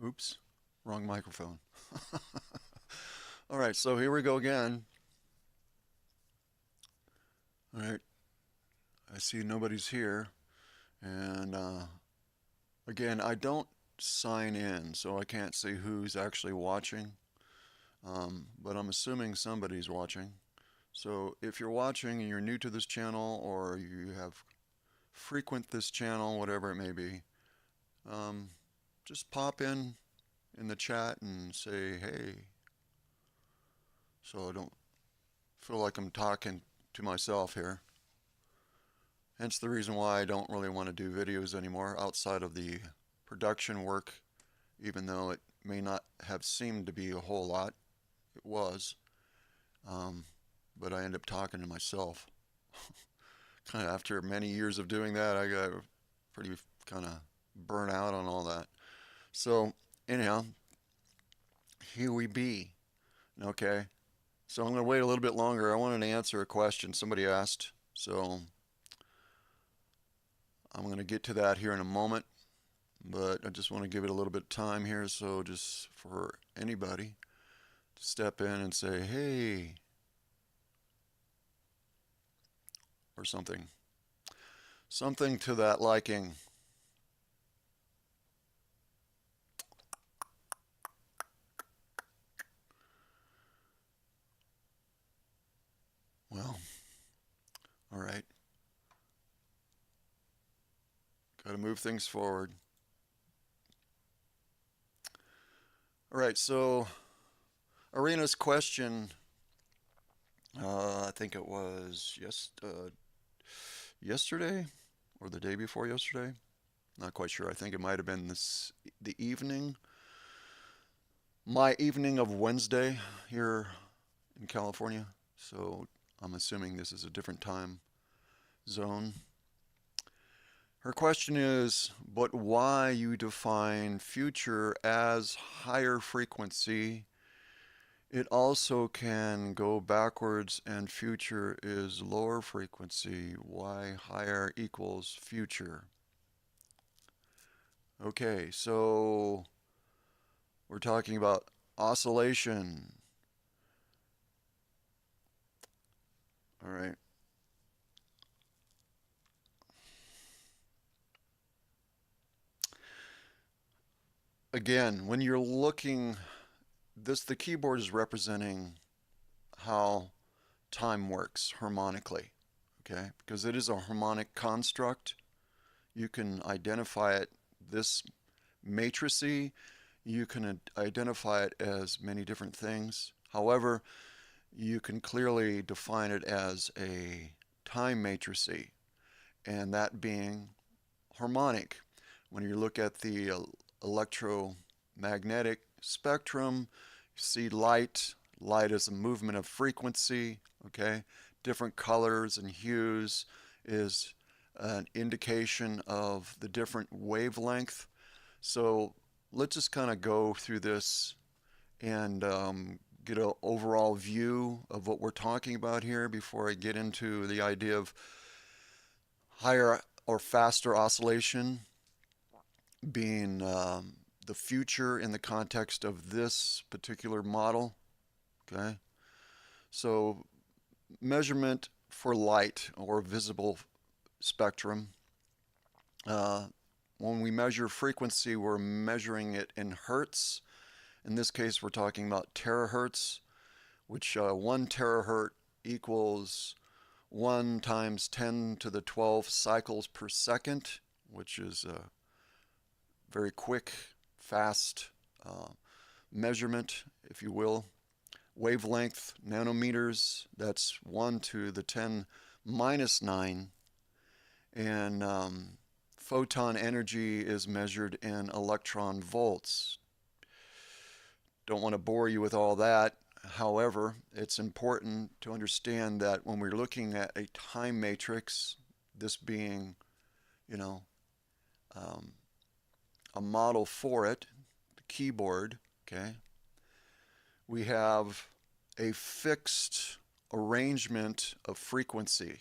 Oops, wrong microphone. All right, so here we go again. All right, I see nobody's here. And again, I don't sign in, so I can't see who's actually watching. But I'm assuming somebody's watching. So if you're watching and you're new to this channel or you have frequent this channel, whatever it may be, um, just pop in the chat and say hey, so I don't feel like I'm talking to myself here. Hence the reason why I don't really want to do videos anymore outside of the production work, even though it may not have seemed to be a whole lot. It was. Um, but I end up talking to myself. Kind of after many years of doing that, I got pretty kind of burnt out on all that. So, anyhow, here we be. Okay. So I'm going to wait a little bit longer. I wanted to answer a question somebody asked. So I'm going to get to that here in a moment. But I just want to give it a little bit of time here. So just for anybody to step in and say, hey, or something. Something to that liking. Well, all right. Got to move things forward. All right, so Arena's question, I think it was yesterday or the day before yesterday. Not quite sure. I think it might have been the evening, my evening of Wednesday here in California. So I'm assuming this is a different time zone. Her question is, but why you define future as higher frequency? It also can go backwards and future is lower frequency. Why higher equals future? Okay, so we're talking about oscillation. All right. Again, when you're looking, the keyboard is representing how time works harmonically, okay? Because it is a harmonic construct. You can identify it this matricy. You can identify it as many different things. However, you can clearly define it as a time matricy, and that being harmonic. When you look at the electromagnetic spectrum, you see light. Light is a movement of frequency, okay? Different colors and hues is an indication of the different wavelength. So let's just kind of go through this and get an overall view of what we're talking about here before I get into the idea of higher or faster oscillation being the future in the context of this particular model. Okay, so measurement for light or visible spectrum. Uh, when we measure frequency, we're measuring it in hertz. In this case, we're talking about terahertz, which 1 terahertz equals 1 times 10 to the 12 cycles per second, which is a very quick, fast measurement, if you will. Wavelength, nanometers, that's 1 to the 10 minus 9. And photon energy is measured in electron volts. Don't want to bore you with all that. However, it's important to understand that when we're looking at a time matrix, this being, you know, um, a model for it, the keyboard, okay, we have a fixed arrangement of frequency,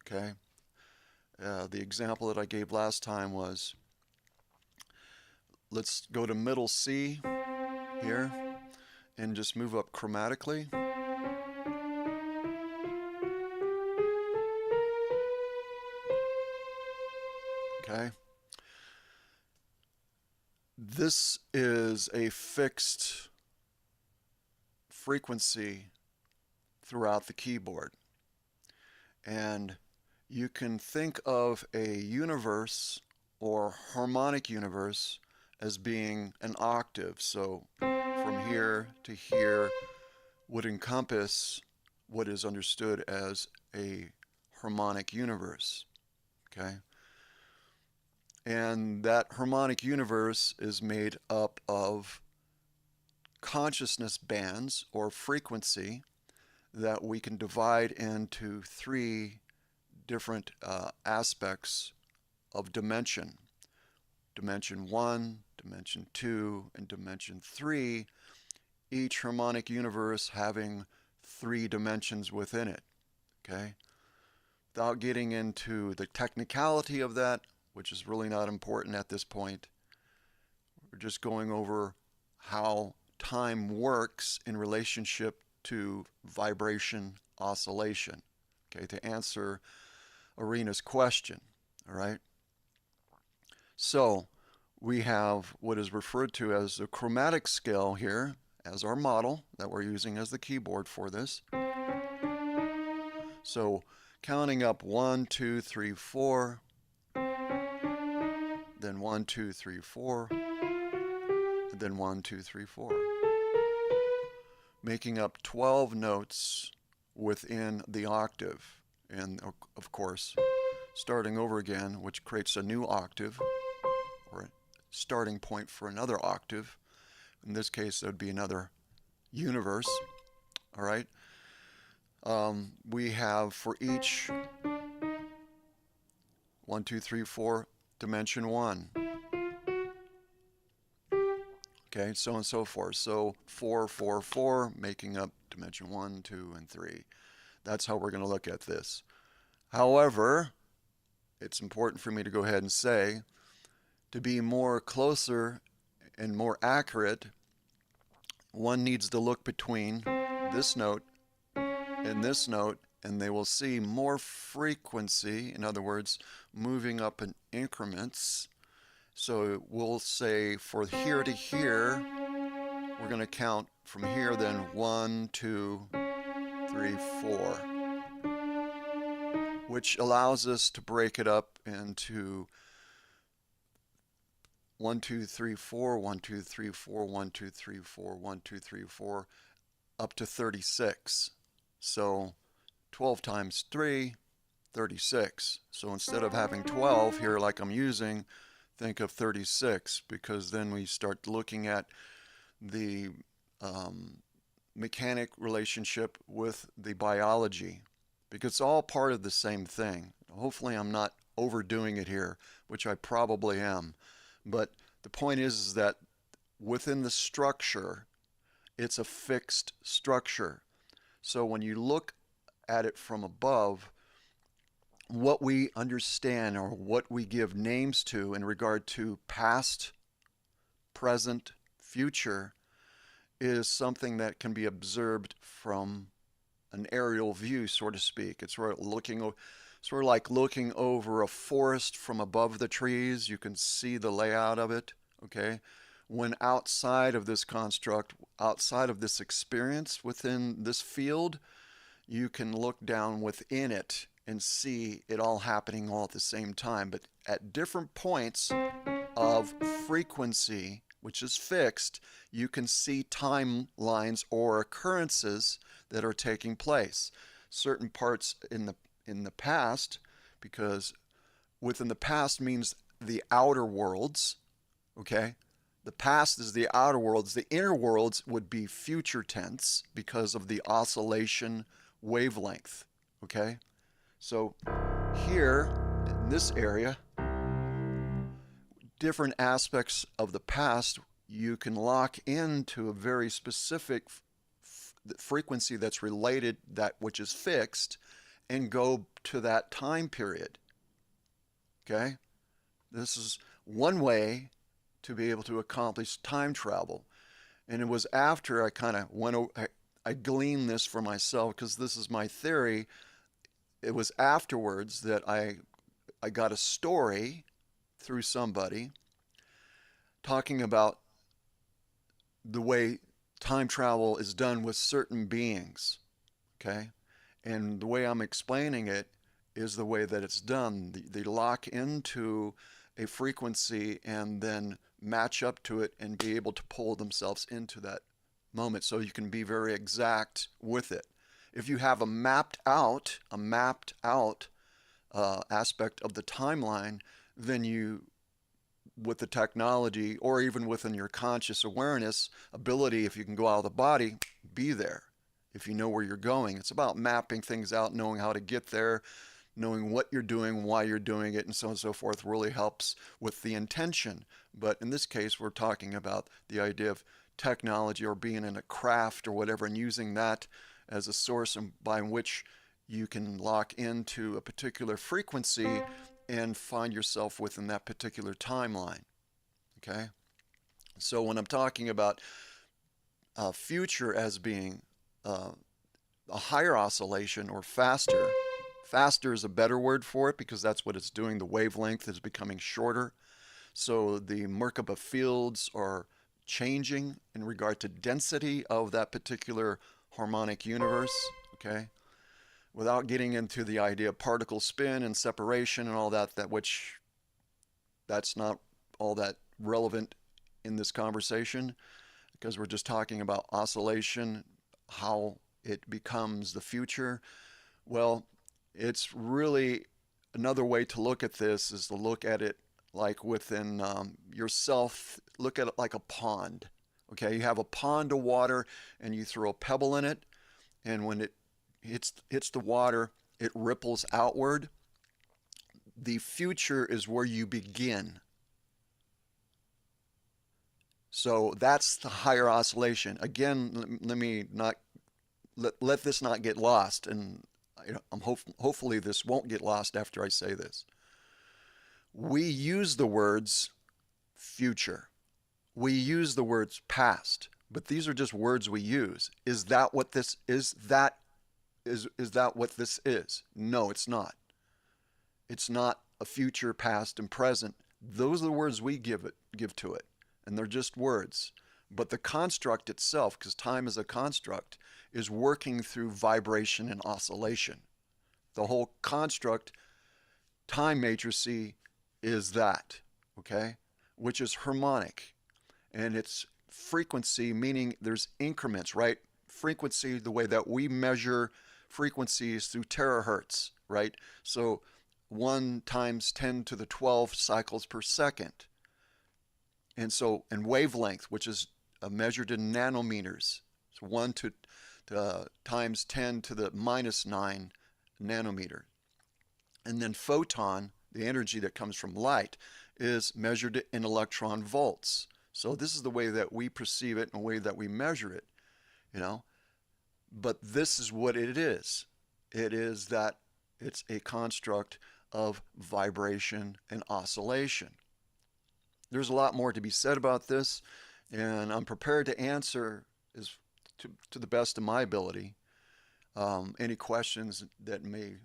okay? The example that I gave last time was let's go to middle C here and just move up chromatically. Okay. This is a fixed frequency throughout the keyboard. And you can think of a universe or harmonic universe as being an octave. So from here to here would encompass what is understood as a harmonic universe. Okay? And that harmonic universe is made up of consciousness bands or frequency that we can divide into three different aspects of dimension. Dimension 1, Dimension 2, and Dimension 3, each harmonic universe having three dimensions within it. Okay? Without getting into the technicality of that, which is really not important at this point, we're just going over how time works in relationship to vibration oscillation. Okay, to answer Arena's question. All right. So we have what is referred to as the chromatic scale here as our model that we're using as the keyboard for this. So counting up 1, 2, 3, 4, then 1, 2, 3, 4, and then 1, 2, 3, 4. Making up 12 notes within the octave. And of course, starting over again, which creates a new octave, or a starting point for another octave. In this case, that would be another universe. All right. We have for each 1, 2, 3, 4, dimension 1. Okay, so on and so forth. So 4, 4, 4, making up dimension 1, 2, and 3. That's how we're going to look at this. However, it's important for me to go ahead and say, to be more closer and more accurate, one needs to look between this note and this note, and they will see more frequency, in other words, moving up in increments. So we'll say for here to here, we're going to count from here then 1, 2, 3, 4, which allows us to break it up into 1, 2, 3, 4, 1, 2, 3, 4, 1, 2, 3, 4, 1, 2, 3, 4, up to 36. So 12 times 3, 36. So instead of having 12 here like I'm using, think of 36, because then we start looking at the mechanic relationship with the biology, because it's all part of the same thing. Hopefully I'm not overdoing it here, which I probably am. But the point is that within the structure, it's a fixed structure. So when you look at it from above, what we understand or what we give names to in regard to past, present, future is something that can be observed from an aerial view, so to speak. It's sort of like looking over a forest from above the trees. You can see the layout of it, okay? When outside of this construct, outside of this experience within this field, you can look down within it and see it all happening all at the same time. But at different points of frequency, which is fixed, you can see timelines or occurrences that are taking place. Certain parts in the past, because within the past means the outer worlds, okay? The past is the outer worlds. The inner worlds would be future tense because of the oscillation wavelength, okay? So here in this area, different aspects of the past, you can lock into a very specific frequency that's related, that which is fixed, and go to that time period. Okay? This is one way to be able to accomplish time travel. And it was after I kind of I gleaned this for myself because this is my theory. It was afterwards that I got a story through somebody talking about the way time travel is done with certain beings, okay? And the way I'm explaining it is the way that it's done. They lock into a frequency and then match up to it and be able to pull themselves into that moment so you can be very exact with it. If you have a mapped out aspect of the timeline, then you, with the technology or even within your conscious awareness ability, if you can go out of the body, be there. If you know where you're going, it's about mapping things out, knowing how to get there, knowing what you're doing, why you're doing it, and so on and so forth really helps with the intention. But in this case, we're talking about the idea of technology or being in a craft or whatever and using that as a source by which you can lock into a particular frequency and find yourself within that particular timeline. Okay? So when I'm talking about future as being uh, a higher oscillation or faster, faster is a better word for it because that's what it's doing. The wavelength is becoming shorter. So the Merkaba fields are changing in regard to density of that particular harmonic universe. Okay? Without getting into the idea of particle spin and separation and all that, that's not all that relevant in this conversation because we're just talking about oscillation, how it becomes the future. Well, it's really another way to look at this is to look at it like within yourself, look at it like a pond. Okay, you have a pond of water and you throw a pebble in it, and when it hits the water, it ripples outward. The future is where you begin. So that's the higher oscillation. Again, let me not let this not get lost, and hopefully this won't get lost after I say this. We use the words future. We use the words past, but these are just words we use. Is that what this is? Is that what this is? No, it's not. It's not a future, past, and present. Those are the words we give to it, and they're just words. But the construct itself, because time is a construct, is working through vibration and oscillation. The whole construct, time matrice, is that, okay? Which is harmonic. And it's frequency, meaning there's increments, right? Frequency, the way that we measure frequencies through terahertz, right? So 1 times 10 to the 12 cycles per second. And wavelength, which is measured in nanometers. So 1 times 10 to the minus 9 nanometer. And then photon, the energy that comes from light, is measured in electron volts. So this is the way that we perceive it and the way that we measure it, you know. But this is what it is. It is that it's a construct of vibration and oscillation. There's a lot more to be said about this, and I'm prepared to answer to the best of my ability any questions that may,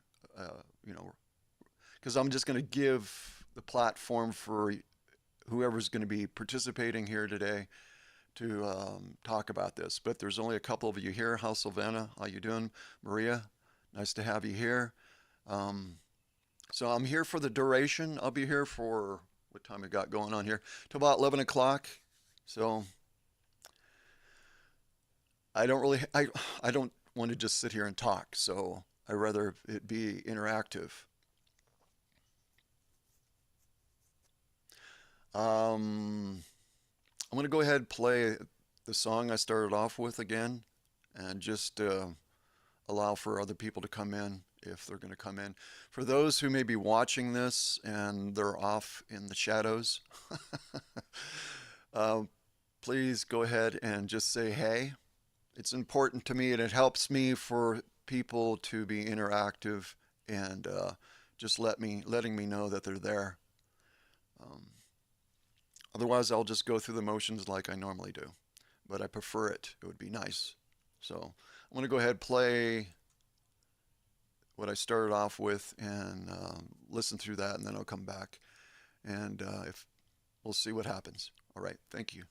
because I'm just going to give the platform for whoever's going to be participating here today to talk about this. But there's only a couple of you here. How's Sylvana? How you doing? Maria, nice to have you here. So I'm here for the duration. I'll be here for, what time we got going on here? Till about 11 o'clock. So I don't want to just sit here and talk. So I'd rather it be interactive. I'm going to go ahead and play the song I started off with again and just allow for other people to come in if they're going to come in. For those who may be watching this and they're off in the shadows, please go ahead and just say hey. It's important to me and it helps me for people to be interactive and just letting me know that they're there. Um, Otherwise, I'll just go through the motions like I normally do. But I prefer it. It would be nice. So I'm going to go ahead and play what I started off with and listen through that, and then I'll come back and if we'll see what happens. All right. Thank you.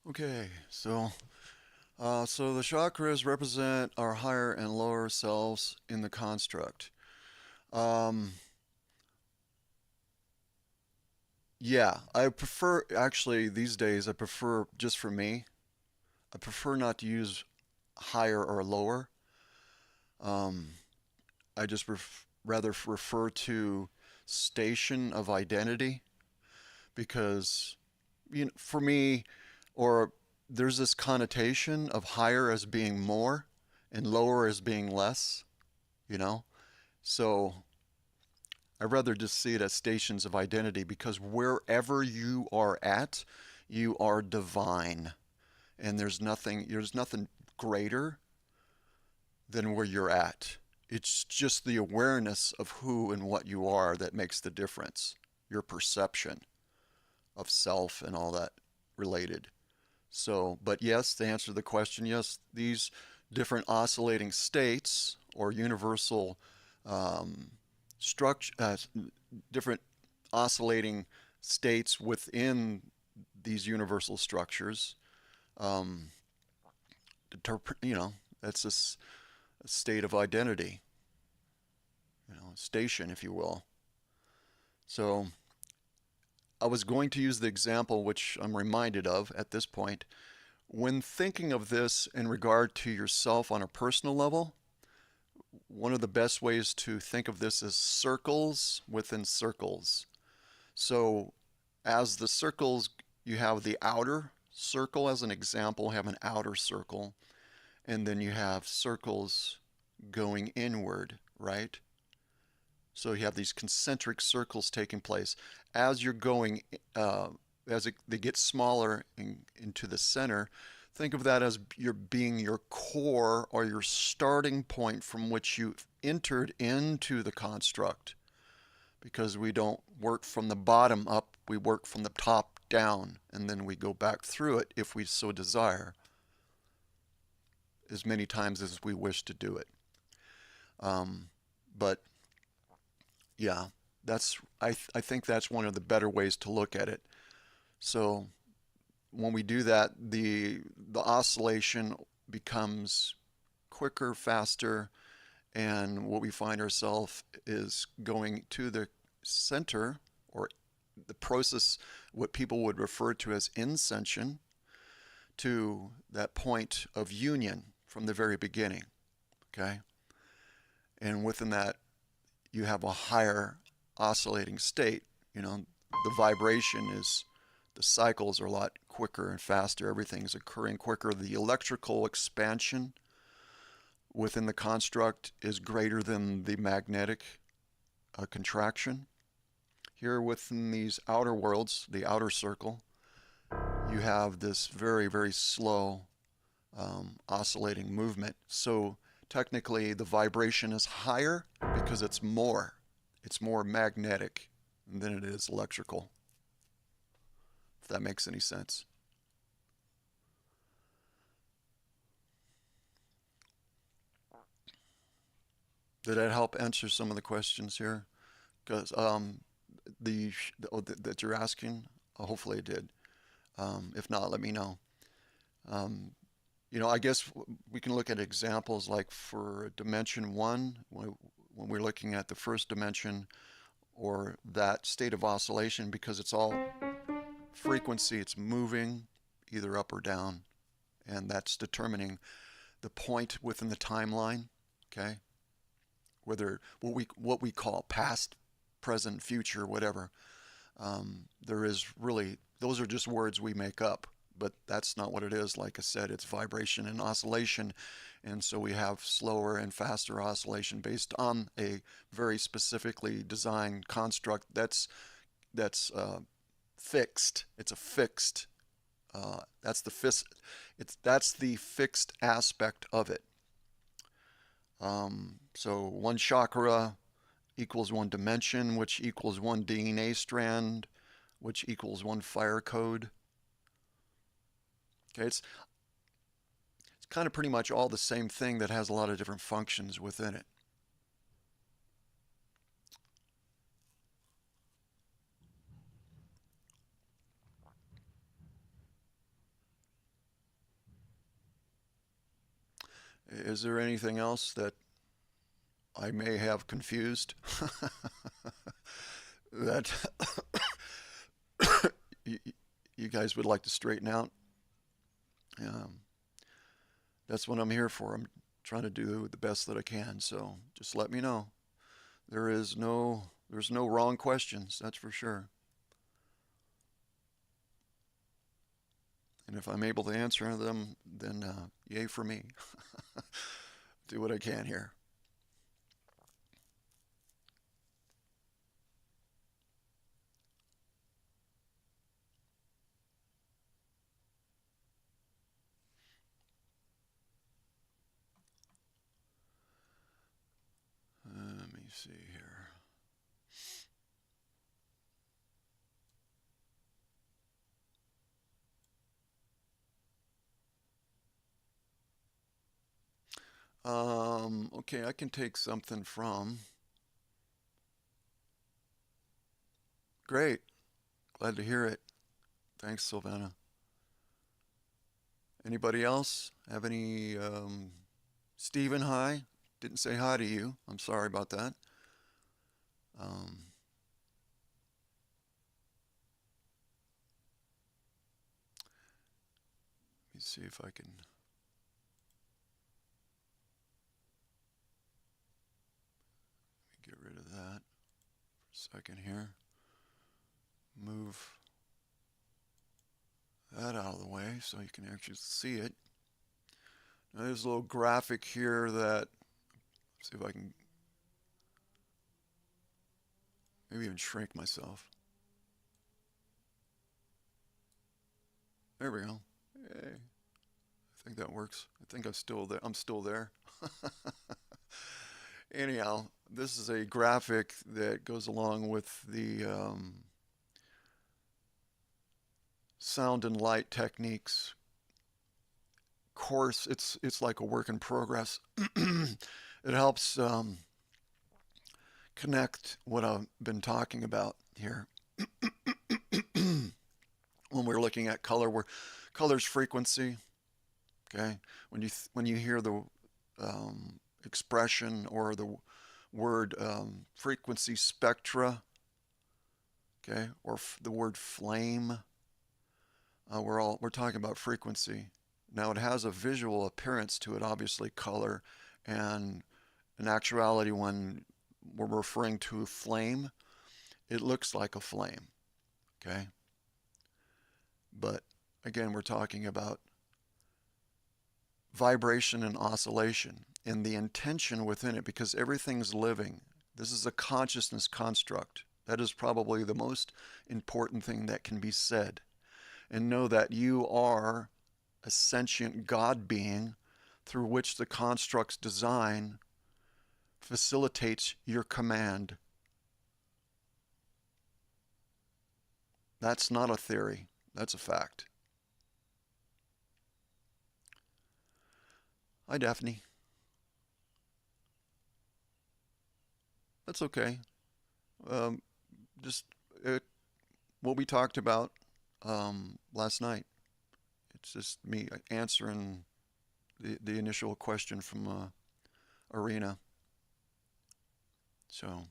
Okay, so the chakras represent our higher and lower selves in the construct. Um, yeah, I prefer actually these days. I prefer just for me. I prefer not to use higher or lower. Um, I just rather refer to station of identity because for me, or there's this connotation of higher as being more and lower as being less, you know? So I'd rather just see it as stations of identity because wherever you are at, you are divine. And there's nothing greater than where you're at. It's just the awareness of who and what you are that makes the difference. Your perception of self and all that related. So, but yes, to answer the question, yes, these different oscillating states or universal um, structure, different oscillating states within these universal structures, um, you know, that's a state of identity, station, if you will. So I was going to use the example which I'm reminded of at this point. When thinking of this in regard to yourself on a personal level, one of the best ways to think of this is circles within circles. So, as the circles, you have the outer circle as an example, have an outer circle, and then you have circles going inward, right? So you have these concentric circles taking place as you're going, uh, they get smaller into the center. Think of that as your being your core or your starting point from which you entered into the construct. Because we don't work from the bottom up, we work from the top down, and then we go back through it if we so desire, as many times as we wish to do it. Um, but yeah, I think that's one of the better ways to look at it. So when we do that, the oscillation becomes quicker, faster, and what we find ourselves is going to the center or the process, what people would refer to as inscension, to that point of union from the very beginning. Okay, and within that, you have a higher oscillating state. The vibration is, the cycles are a lot quicker and faster. Everything's occurring quicker. The electrical expansion within the construct is greater than the magnetic contraction. Here within these outer worlds, the outer circle, you have this very, very slow oscillating movement. So technically the vibration is higher because it's more magnetic than it is electrical, if that makes any sense. Did that help answer some of the questions here? Because that you're asking, hopefully it did. If not, let me know. Um, I guess we can look at examples like for dimension one, when we're looking at the first dimension or that state of oscillation, because it's all frequency, it's moving either up or down, and that's determining the point within the timeline. Okay, whether what we call past, present, future, whatever. There is really, those are just words we make up, but that's not what it is. Like I said, it's vibration and oscillation, and so we have slower and faster oscillation based on a very specifically designed construct that's fixed. It's a fixed. That's the fixed aspect of it. So one chakra equals one dimension, which equals one DNA strand, which equals one fire code. Okay, it's kind of pretty much all the same thing that has a lot of different functions within it. Is there anything else that I may have confused that you, you guys would like to straighten out? Um, that's what I'm here for. I'm trying to do the best that I can. So just let me know. There's no wrong questions. That's for sure. And if I'm able to answer them, then yay for me. Do what I can here. Let me see here. Okay, I can take something from. Great. Glad to hear it. Thanks, Sylvana. Anybody else have any? Stephen, hi. Didn't say hi to you. I'm sorry about that. Um, Let me see if I can get rid of that for a second here. Move that out of the way so you can actually see it. Now there's a little graphic here that, see if I can maybe even shrink myself. There we go. Yay. I think that works. I think I'm still there. I'm still there. Anyhow, this is a graphic that goes along with the sound and light techniques course. It's like a work in progress. It helps connect what I've been talking about here. When we're looking at color, where color's frequency. Okay, when you hear the expression or the word frequency spectra, okay, or the word flame, we're talking about frequency. Now it has a visual appearance to it, obviously color, and in actuality, when we're referring to flame, it looks like a flame. Okay, but again, we're talking about vibration and oscillation and the intention within it, because everything's living. This is a consciousness construct. That is probably the most important thing that can be said. And know that you are a sentient God being through which the construct's design facilitates your command. That's not a theory, that's a fact. Hi, Daphne. That's okay. Um, just what we talked about last night. It's just me answering the initial question from Arena. So,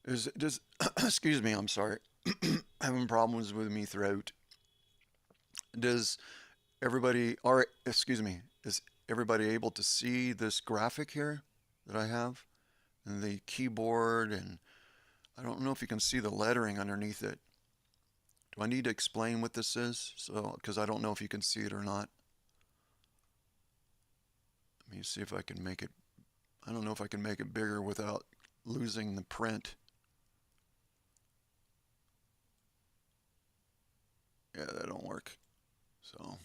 is does excuse me, I'm sorry, having problems with me throughout. Does everybody, or excuse me, is everybody able to see this graphic here that I have, and the keyboard, and I don't know if you can see the lettering underneath it. Do I need to explain what this is? So, because I don't know if you can see it or not. Let me see if I can make it. I don't know if I can make it bigger without losing the print. Yeah, that don't work. So,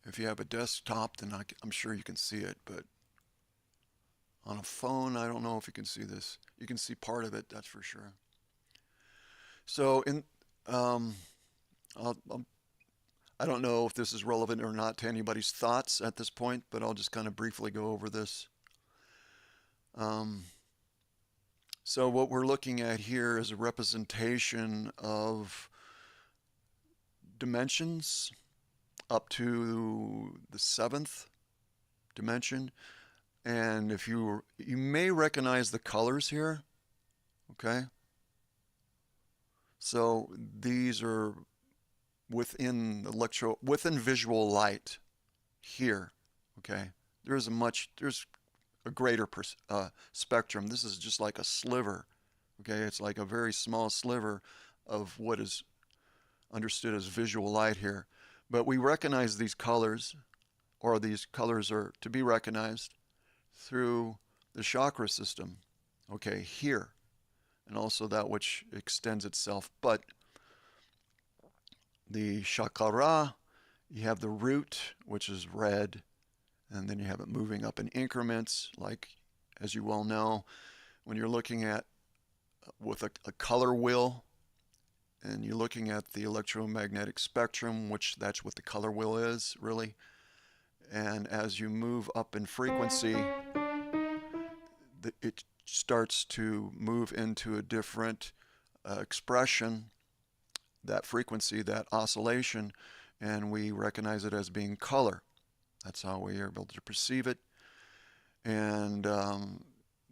if you have a desktop, then I'm sure you can see it, but on a phone, I don't know if you can see this. You can see part of it, that's for sure. So, um, I'll, I don't know if this is relevant or not to anybody's thoughts at this point, but I'll just kind of briefly go over this. Um, so, what we're looking at here is a representation of dimensions up to the seventh dimension. And if you may recognize the colors here, okay? So these are within visual light here, okay? There's a greater spectrum. This is just like a sliver, okay? It's like a very small sliver of what is understood as visual light here. But we recognize these colors, or these colors are to be recognized through the chakra system, okay, here, and also that which extends itself. But the chakra, you have the root, which is red, and then you have it moving up in increments, like, as you well know, when you're looking at with a color wheel, and you're looking at the electromagnetic spectrum, which that's what the color wheel is, really. And as you move up in frequency, it starts to move into a different expression, that frequency, that oscillation, and we recognize it as being color. That's how we are able to perceive it. And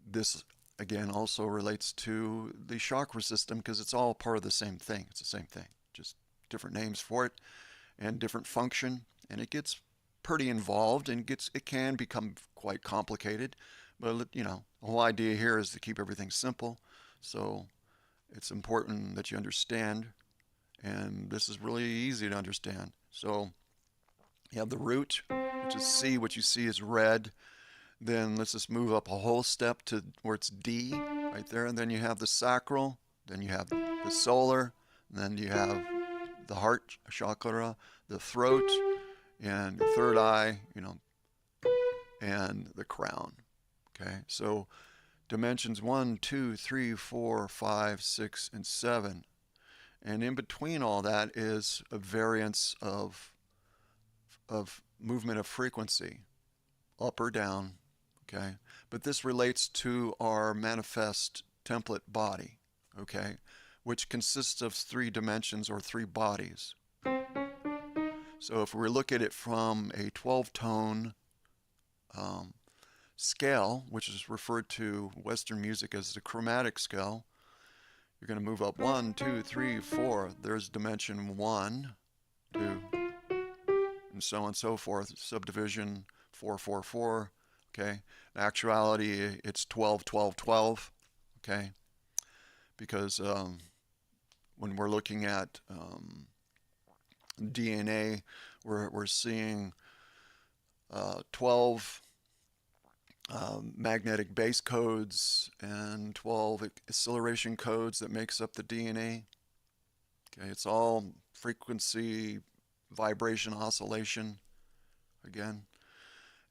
this, again, also relates to the chakra system because it's all part of the same thing. It's the same thing, just different names for it and different function. And it gets pretty involved and it can become quite complicated. But, you know, the whole idea here is to keep everything simple. So it's important that you understand. And this is really easy to understand. So you have the root, which is C, what you see is red. Then let's just move up a whole step to where it's D, right there. And then you have the sacral, then you have the solar, and then you have the heart chakra, the throat, and the third eye, you know, and the crown. Okay, so dimensions 1, 2, 3, 4, 5, 6, and 7. And in between all that is a variance of movement of frequency, up or down, okay? But this relates to our manifest template body, okay? Which consists of 3 dimensions or 3 bodies. So if we look at it from a 12-tone scale, which is referred to Western music as the chromatic scale, you're going to move up 1, 2, 3, 4. There's dimension 1, 2, and so on and so forth. Subdivision 4, 4, 4. Okay. In actuality, it's 12, 12, 12. Okay. Because when we're looking at DNA, we're seeing 12 magnetic base codes and 12 acceleration codes that makes up the DNA. Okay, it's all frequency, vibration, oscillation, again.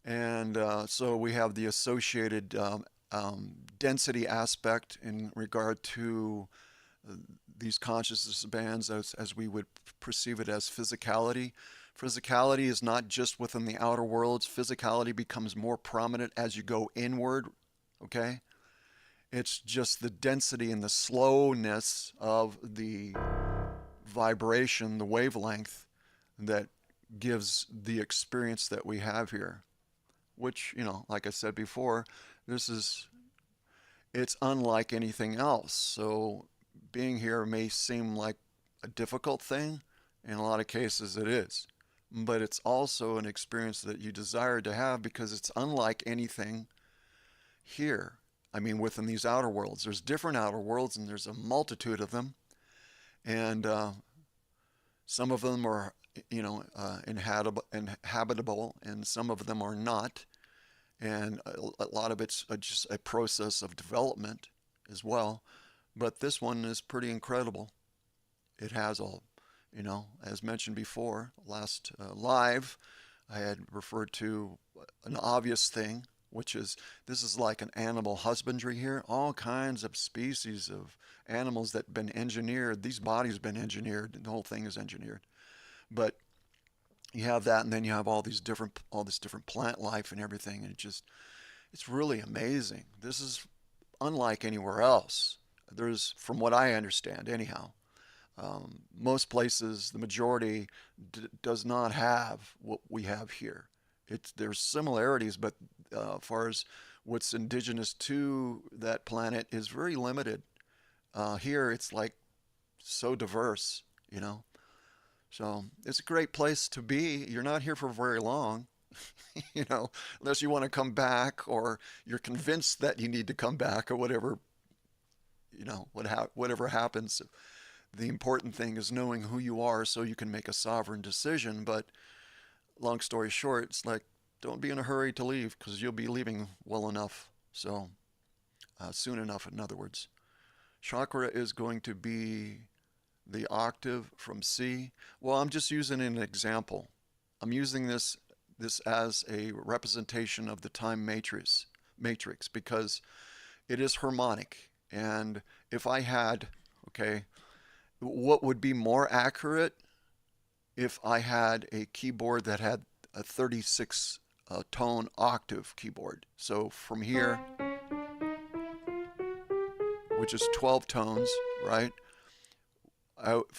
And so we have the associated density aspect in regard to these consciousness bands as we would perceive it as physicality. Physicality is not just within the outer worlds. Physicality becomes more prominent as you go inward, okay? It's just the density and the slowness of the vibration, the wavelength, that gives the experience that we have here. Which, you know, like I said before, it's unlike anything else. So being here may seem like a difficult thing. In a lot of cases it is. But it's also an experience that you desire to have because it's unlike anything here. I mean, within these outer worlds. There's different outer worlds and there's a multitude of them. And some of them are, you know, inhabitable and some of them are not. And a lot of it's just a process of development as well. But this one is pretty incredible. It has all, you know, as mentioned before, last live, I had referred to an obvious thing, which is this is like an animal husbandry here. All kinds of species of animals that have been engineered. These bodies have been engineered. The whole thing is engineered. But you have that, and then you have all this different plant life and everything, and it's really amazing. This is unlike anywhere else. There's, from what I understand, anyhow, Most places, the majority does not have what we have here. There's similarities, but as far as what's indigenous to that planet is very limited. Here, it's like so diverse, you know. So it's a great place to be. You're not here for very long, you know, unless you want to come back or you're convinced that you need to come back or whatever, you know, whatever happens. The important thing is knowing who you are so you can make a sovereign decision. But long story short, it's like don't be in a hurry to leave because you'll be leaving well enough. So soon enough, in other words. Chakra is going to be the octave from C. Well, I'm just using an example. I'm using this as a representation of the time matrix because it is harmonic. And if I had, okay, what would be more accurate if I had a keyboard that had a 36 tone octave keyboard. So from here, which is 12 tones, right?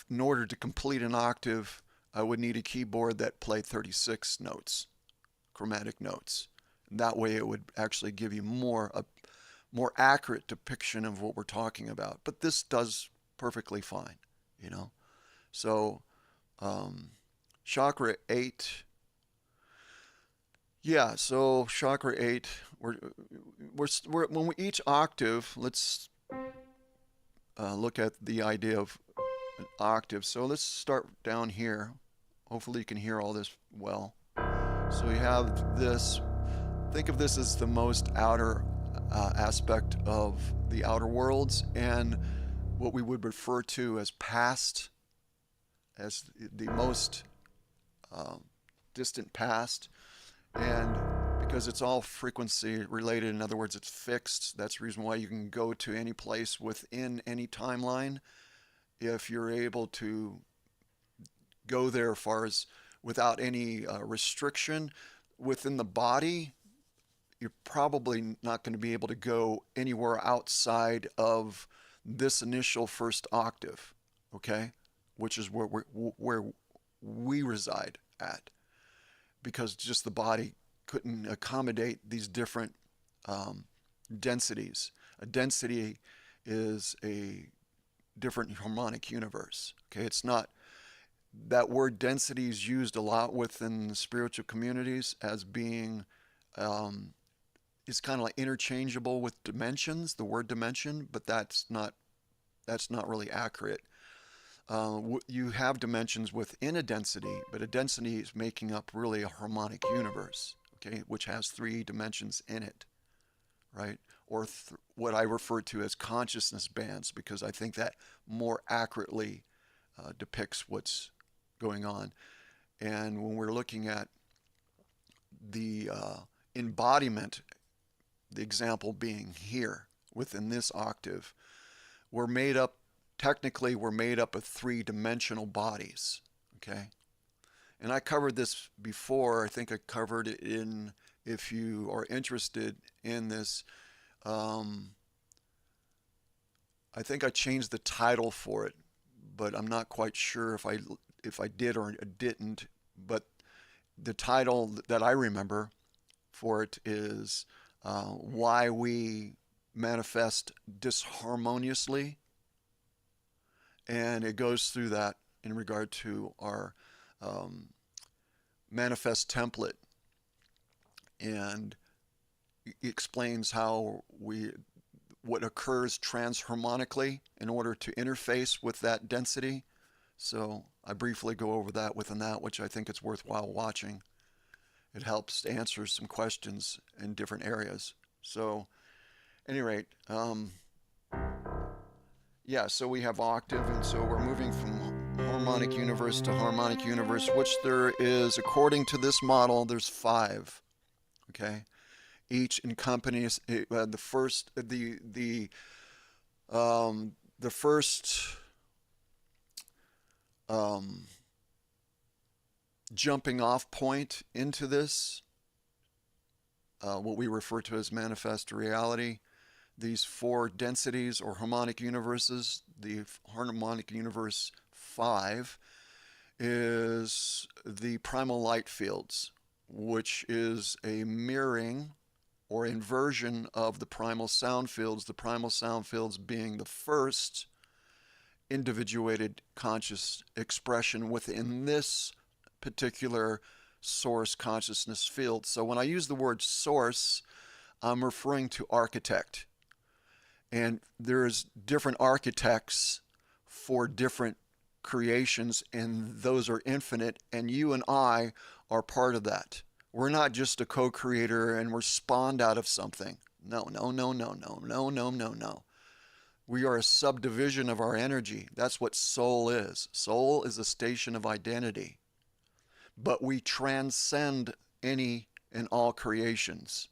In order to complete an octave, I would need a keyboard that played 36 notes, chromatic notes. And that way it would actually give you a more accurate depiction of what we're talking about. But this does perfectly fine, you know. So chakra 8, yeah, so chakra 8, when we each octave, let's look at the idea of an octave. So let's start down here. Hopefully you can hear all this well. So you have this, think of this as the most outer aspect of the outer worlds and what we would refer to as past, as the most distant past. And because it's all frequency related, in other words, it's fixed, that's the reason why you can go to any place within any timeline if you're able to go there as far as without any restriction within the body. You're probably not going to be able to go anywhere outside of this initial first octave, okay, which is where we reside at, because just the body couldn't accommodate these different densities. A density is a different harmonic universe. Okay, it's not, that word density is used a lot within spiritual communities as being is kind of like interchangeable with dimensions, the word dimension, but that's not really accurate. You have dimensions within a density, but a density is making up really a harmonic universe, okay, which has 3 dimensions in it, right? Or what I refer to as consciousness bands, because I think that more accurately depicts what's going on. And when we're looking at the embodiment, the example being here within this octave, technically we're made up of 3-dimensional bodies, okay? And I covered this before. I think I covered it in, if you are interested in this, I think I changed the title for it, but I'm not quite sure if I did or didn't. But the title that I remember for it is Why We Manifest Disharmoniously. And it goes through that in regard to our manifest template, and explains what occurs transharmonically in order to interface with that density. So I briefly go over that within that, which I think it's worthwhile watching. It helps to answer some questions in different areas. So, at any rate, yeah, so we have octave, and so we're moving from harmonic universe to harmonic universe, which there is, according to this model, there's 5. Okay, each encompasses the first jumping off point into this, what we refer to as manifest reality. these four densities or harmonic universes. The harmonic universe 5 is the primal light fields, which is a mirroring or inversion of the primal sound fields, the primal sound fields being the first individuated conscious expression within this particular source consciousness field. So when I use the word source, I'm referring to architect. And there's different architects for different creations, and those are infinite, and you and I are part of that. We're not just a co-creator and we're spawned out of something. No, no, no, no, no, no, no, no, no. We are a subdivision of our energy. That's what soul is. Soul is a station of identity. But we transcend any and all creations.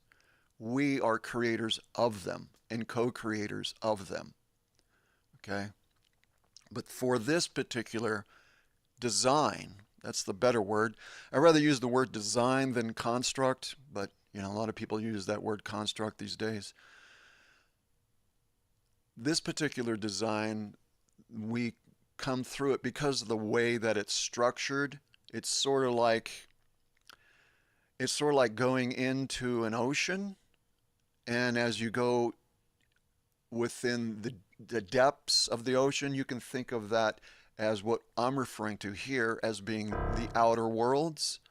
We are creators of them and co-creators of them. Okay? But for this particular design, that's the better word. I rather use the word design than construct, but a lot of people use that word construct these days. This particular design, we come through it because of the way that it's structured. It's sort of like going into an ocean, and as you go within the depths of the ocean, you can think of that as what I'm referring to here as being the outer worlds.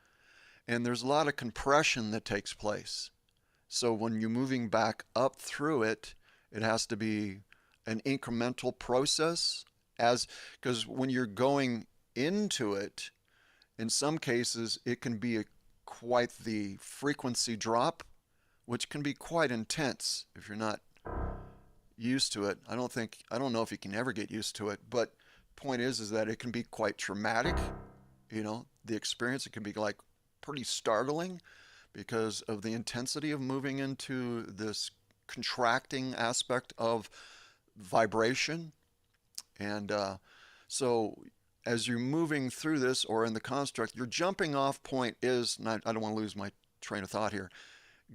And there's a lot of compression that takes place. So when you're moving back up through it, it has to be an incremental process, because when you're going into it, in some cases it can be quite the frequency drop, which can be quite intense if you're not used to it. I don't know if you can ever get used to it, but point is that it can be quite traumatic. The experience, it can be like pretty startling because of the intensity of moving into this contracting aspect of vibration. And so as you're moving through this or in the construct, your jumping off point is, and I don't want to lose my train of thought here,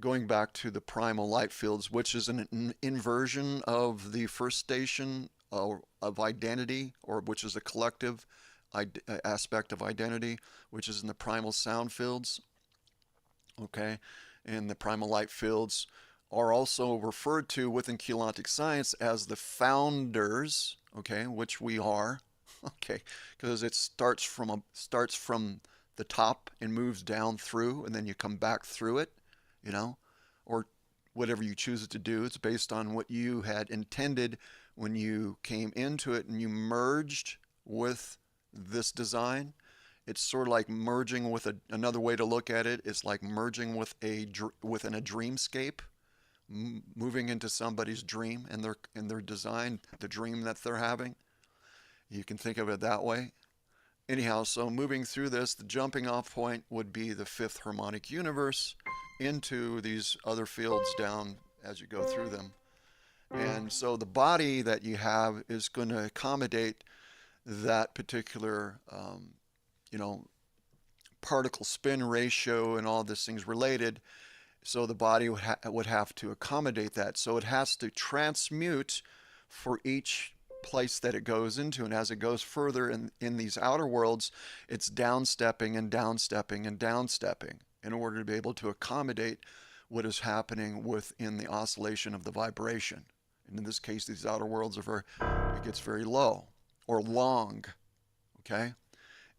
going back to the primal light fields, which is an inversion of the first station of identity, or which is a collective aspect of identity, which is in the primal sound fields. Okay, and the primal light fields are also referred to within Keylontic science as the founders, okay, which we are, okay, because it starts from the top and moves down through, and then you come back through it, or whatever you choose to do. It's based on what you had intended when you came into it and you merged with this design. It's sort of like merging with another way to look at it is like merging with within a dreamscape, moving into somebody's dream and their design, the dream that they're having. You can think of it that way. Anyhow, so moving through this, the jumping off point would be the fifth harmonic universe into these other fields down as you go through them. And so the body that you have is going to accommodate that particular, particle spin ratio and all these things related. So the body would have to accommodate that. So it has to transmute for each place that it goes into. And as it goes further in these outer worlds, it's downstepping and downstepping and downstepping in order to be able to accommodate what is happening within the oscillation of the vibration. And in this case, these outer worlds it gets very low or long, okay?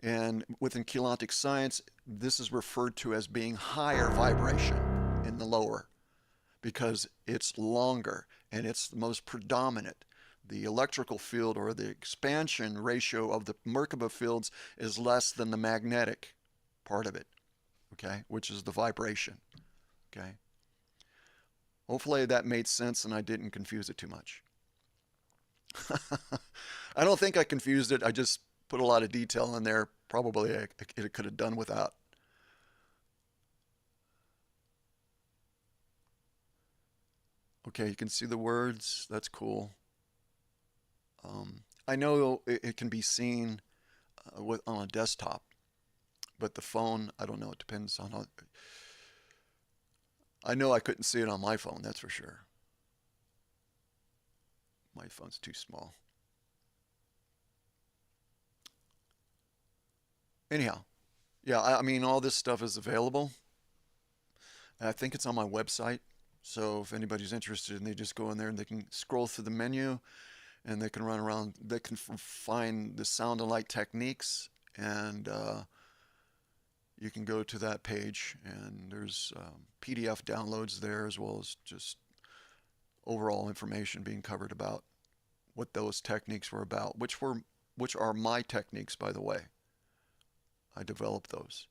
And within Keylontic science, this is referred to as being higher vibration in the lower because it's longer and it's the most predominant. The electrical field or the expansion ratio of the Merkaba fields is less than the magnetic part of it, okay, which is the vibration, okay? Hopefully that made sense and I didn't confuse it too much. I don't think I confused it. I just put a lot of detail in there. Probably it could have done without. Okay, you can see the words. That's cool. I know it can be seen on a desktop, but the phone, I don't know. It depends on how. I know I couldn't see it on my phone, that's for sure. My phone's too small. Anyhow, yeah, I mean, all this stuff is available. I think it's on my website. So if anybody's interested, and they just go in there and they can scroll through the menu and they can run around. They can find the sound and light techniques, and you can go to that page, and there's PDF downloads there as well as just overall information being covered about what those techniques were about, which are my techniques, by the way. I developed those.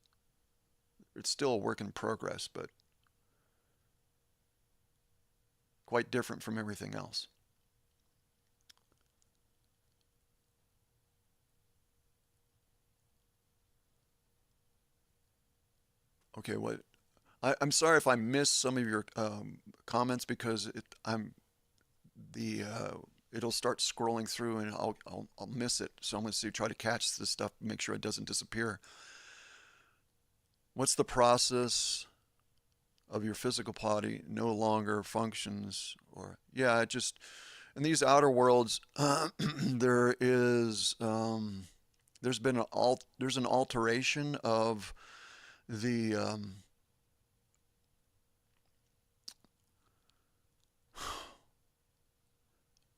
It's still a work in progress, but quite different from everything else. Okay, what? I'm sorry if I missed some of your comments because the it'll start scrolling through and I'll miss it. So I'm going to try to catch this stuff, make sure it doesn't disappear. What's the process of your physical body no longer functions? Or yeah, it just in these outer worlds, there is there's an alteration of the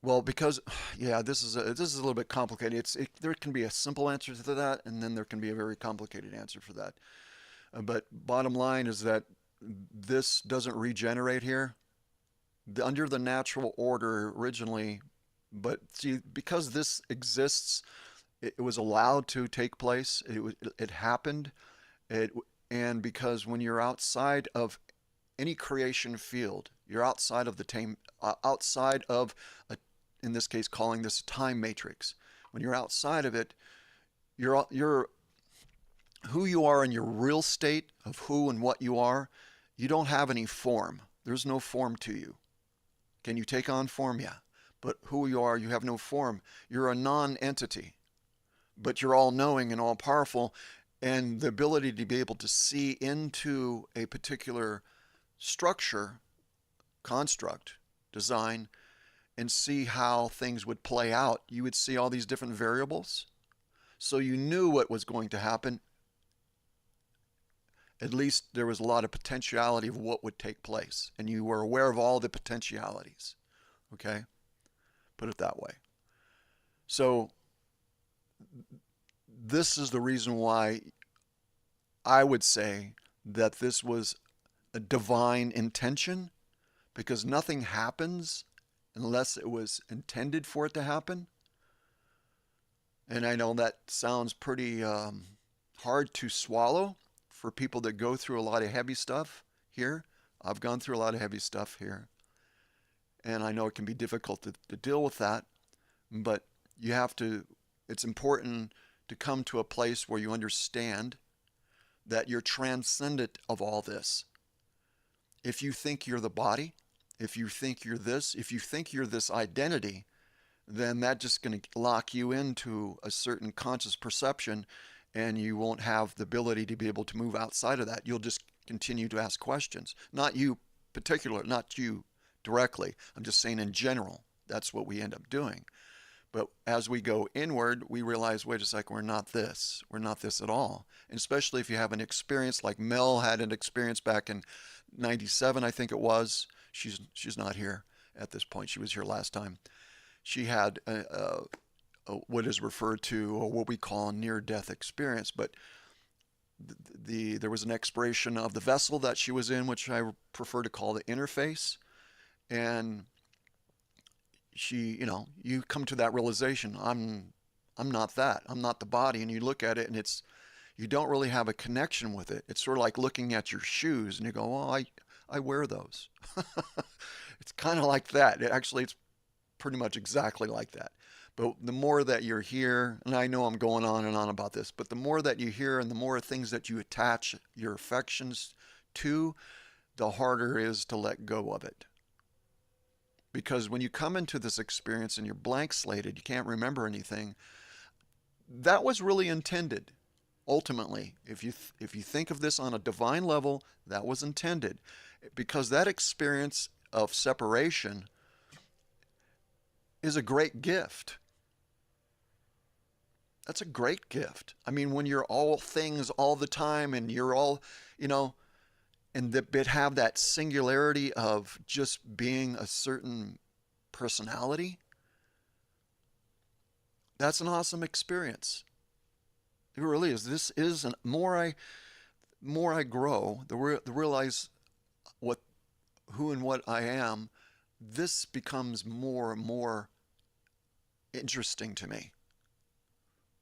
well, because yeah, this is a little bit complicated. There can be a simple answer to that, and then there can be a very complicated answer for that. But bottom line is that this doesn't regenerate here under the natural order originally. But see, because this exists, it was allowed to take place. It happened. It and because when you're outside of any creation field, you're outside of the outside of a, in this case, calling this a time matrix. When you're outside of it, you're who you are in your real state of who and what you are. You don't have any form. There's no form to you. Can you take on form? Yeah. But who you are, you have no form. You're a non-entity, but you're all knowing and all powerful, and the ability to be able to see into a particular structure, construct, design, and see how things would play out. You would see all these different variables. So you knew what was going to happen. At least there was a lot of potentiality of what would take place. And you were aware of all the potentialities. Okay? Put it that way. So this is the reason why I would say that this was a divine intention, because nothing happens unless it was intended for it to happen. And I know that sounds pretty hard to swallow for people that go through a lot of heavy stuff here. I've gone through a lot of heavy stuff here. And I know it can be difficult to deal with that. But you have to, it's important to come to a place where you understand that you're transcendent of all this. If you think you're the body, if you think you're this, if you think you're this identity, then that's just going to lock you into a certain conscious perception, and you won't have the ability to be able to move outside of that. You'll just continue to ask questions. Not you particular, not you directly. I'm just saying in general, that's what we end up doing. But as we go inward, we realize, wait a second, we're not this. We're not this at all. And especially if you have an experience like Mel had an experience back in 97, I think it was. She's not here at this point. She was here last time. She had what is referred to, or what we call a near-death experience. But there was an expiration of the vessel that she was in, which I prefer to call the interface. And she, you come to that realization, I'm not that. I'm not the body. And you look at it and you don't really have a connection with it. It's sort of like looking at your shoes and you go, well, I wear those. It's kind of like that. It's pretty much exactly like that. But the more that you're here, and I know I'm going on and on about this, but the more that you hear and the more things that you attach your affections to, the harder it is to let go of it. Because when you come into this experience and you're blank slated, you can't remember anything, that was really intended. Ultimately, if you think of this on a divine level, that was intended. Because that experience of separation is a great gift. That's a great gift. I mean, when you're all things all the time and you're all, you know, and that bit have that singularity of just being a certain personality, that's an awesome experience. It really is. This is an more I grow, the realize what who and what I am, this becomes more and more interesting to me.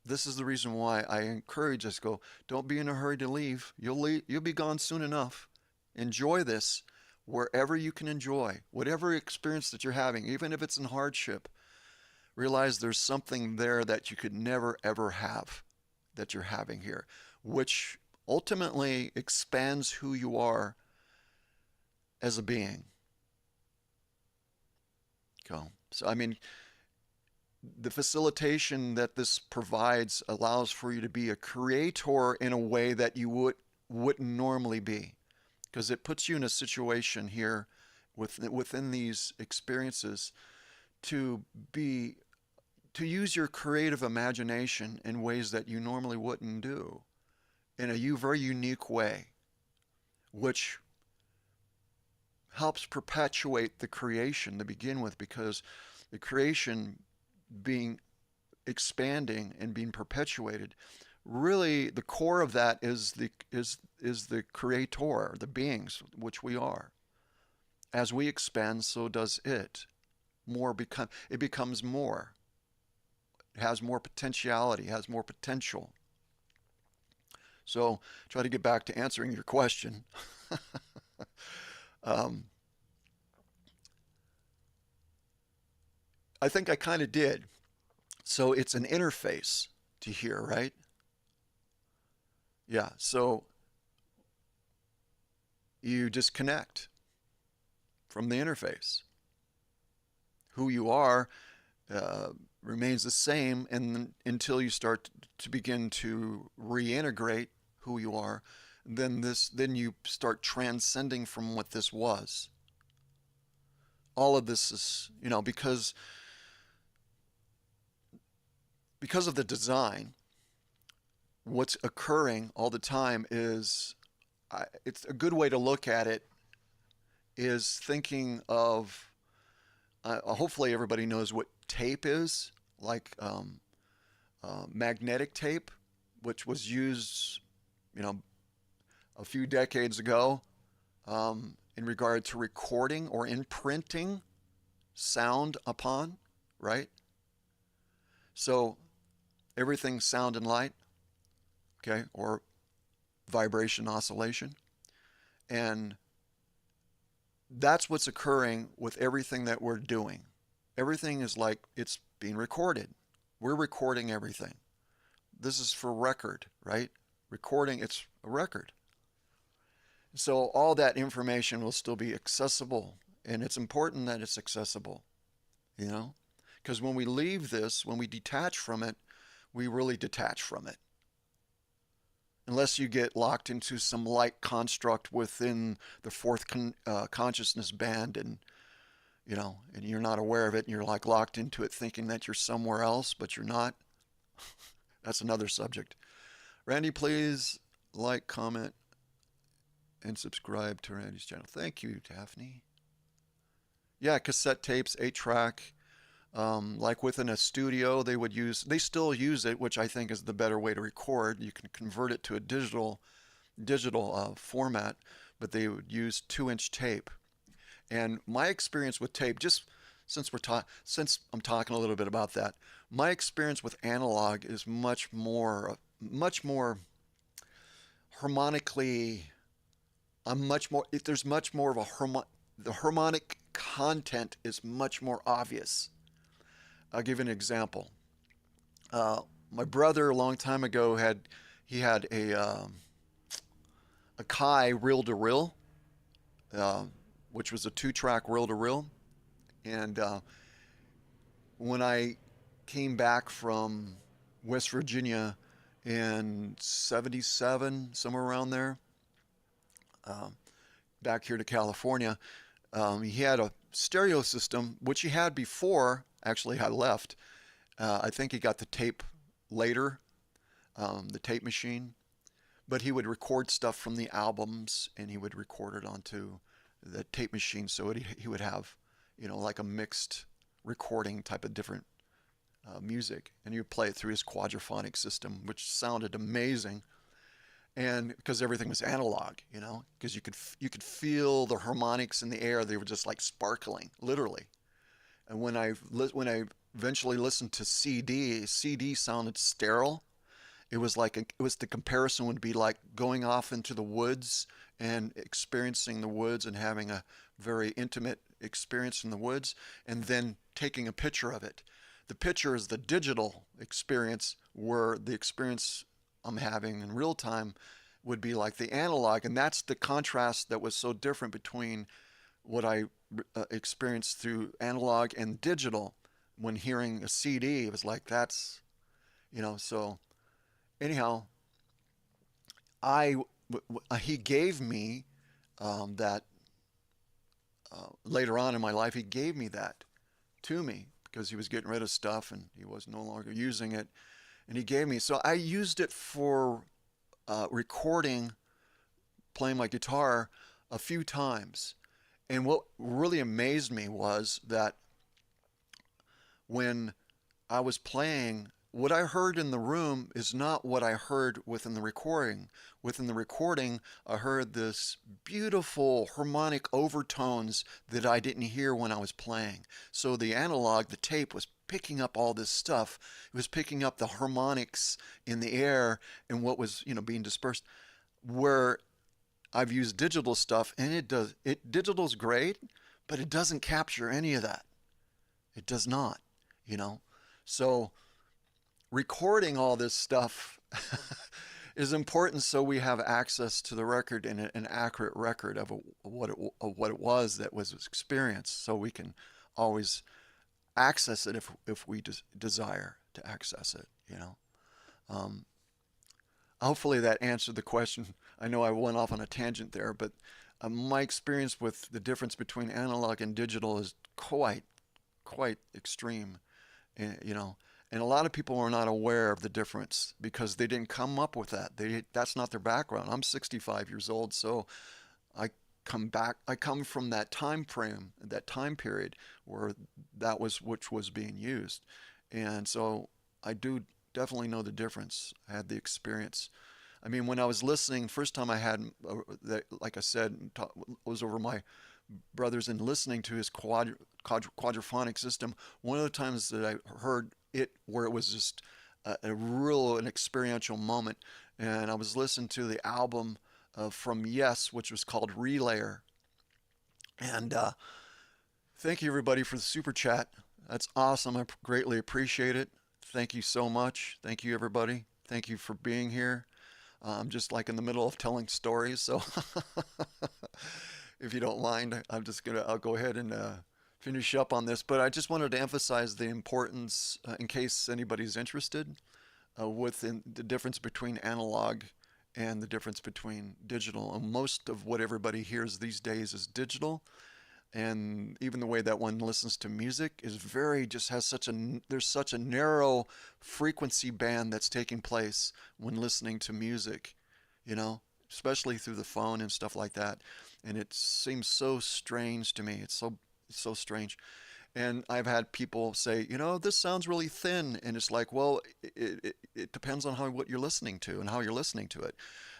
This is the reason why I encourage us go, don't be in a hurry to leave. You'll be gone soon enough. Enjoy this wherever you can enjoy. Whatever experience that you're having, even if it's in hardship, realize there's something there that you could never ever have that you're having here, which ultimately expands who you are as a being. So I mean, the facilitation that this provides allows for you to be a creator in a way that you wouldn't normally be, because it puts you in a situation here within these experiences to be to use your creative imagination in ways that you normally wouldn't do in a very unique way, which helps perpetuate the creation to begin with, because the creation being expanding and being perpetuated, really the core of that is the creator, the beings which we are. As we expand, so does it. It becomes more. It has more potentiality, has more potential. So try to get back to answering your question. um, I think I kind of did. So it's an interface to here, right? Yeah. So you disconnect from the interface. Who you are uh, remains the same, and until you start to begin to reintegrate who you are, then you start transcending from what this was. All of this is, because of the design, what's occurring all the time is, it's a good way to look at it is thinking of, hopefully everybody knows what tape is, like magnetic tape, which was used, you know, a few decades ago in regard to recording or imprinting sound upon, right? So everything's sound and light, okay, or vibration oscillation. And that's what's occurring with everything that we're doing. Everything is like it's being recorded. We're recording everything. This is for record, right? Recording, it's a record. So all that information will still be accessible, and it's important that it's accessible, you know? Because when we leave this, when we detach from it, we really detach from it. Unless you get locked into some light construct within the fourth consciousness band, and and you're not aware of it, and you're like locked into it thinking that you're somewhere else, but you're not. That's another subject. Randy, please like, comment, and subscribe to Randy's channel. Thank you, Daphne. Yeah, cassette tapes, 8-track. Like within a studio, they still use it, which I think is the better way to record. You can convert it to a digital format, but they would use 2-inch tape. And my experience with tape, just since I'm talking a little bit about that, my experience with analog is much more harmonically. There's much more of the harmonic content is much more obvious. I'll give you an example. My brother a long time ago had a Kai reel to reel, which was a 2-track reel to reel, and when I came back from West Virginia in '77, somewhere around there, um, back here to California, he had a stereo system, which he had before Actually, I left. I think he got the tape later, the tape machine, but he would record stuff from the albums and he would record it onto the tape machine. So he would have, like a mixed recording type of different music, and he would play it through his quadraphonic system, which sounded amazing. And because everything was analog, because you could feel the harmonics in the air, they were just like sparkling, literally. And when I eventually listened to CD sounded sterile. The comparison would be like going off into the woods and experiencing the woods and having a very intimate experience in the woods, and then taking a picture of it. The picture is the digital experience, where the experience I'm having in real time would be like the analog, and that's the contrast that was so different between what I experienced through analog and digital. When hearing a CD, it was like so anyhow, I he gave me that later on in my life. He gave me that to me because he was getting rid of stuff and he was no longer using it, and he gave me. So I used it for recording, playing my guitar a few times. And what really amazed me was that when I was playing, what I heard in the room is not what I heard within the recording. Within the recording, I heard this beautiful harmonic overtones that I didn't hear when I was playing. So the analog, the tape, was picking up all this stuff. It was picking up the harmonics in the air and what was, being dispersed. Where I've used digital stuff, and digital's great, but it doesn't capture any of that. It does not, you know. So recording all this stuff is important, so we have access to the record and an accurate record of what it was that was experienced, so we can always access it if we desire to access it. Um, Hopefully that answered the question. I know I went off on a tangent there, but my experience with the difference between analog and digital is quite extreme. And and a lot of people are not aware of the difference because they didn't come up with that. That's not their background. I'm 65 years old, so I come from that time frame, that time period where that was which was being used. And so I do definitely know the difference. I had the experience. I mean, when I was listening, first time I had, like I said, was over my brothers and listening to his quadraphonic system. One of the times that I heard it where it was just an experiential moment, and I was listening to the album from Yes, which was called Relayer. And thank you everybody for the super chat. That's awesome. I greatly appreciate it. Thank you so much. Thank you everybody. Thank you for being here. I'm just like in the middle of telling stories, so if you don't mind, I'll go ahead and finish up on this. But I just wanted to emphasize the importance, in case anybody's interested, with the difference between analog and the difference between digital. And most of what everybody hears these days is digital, and even the way that one listens to music is there's such a narrow frequency band that's taking place when listening to music, especially through the phone and stuff like that. And it seems so strange to me. It's so strange. And I've had people say, this sounds really thin. And it's like, well, it depends on what you're listening to and how you're listening to it.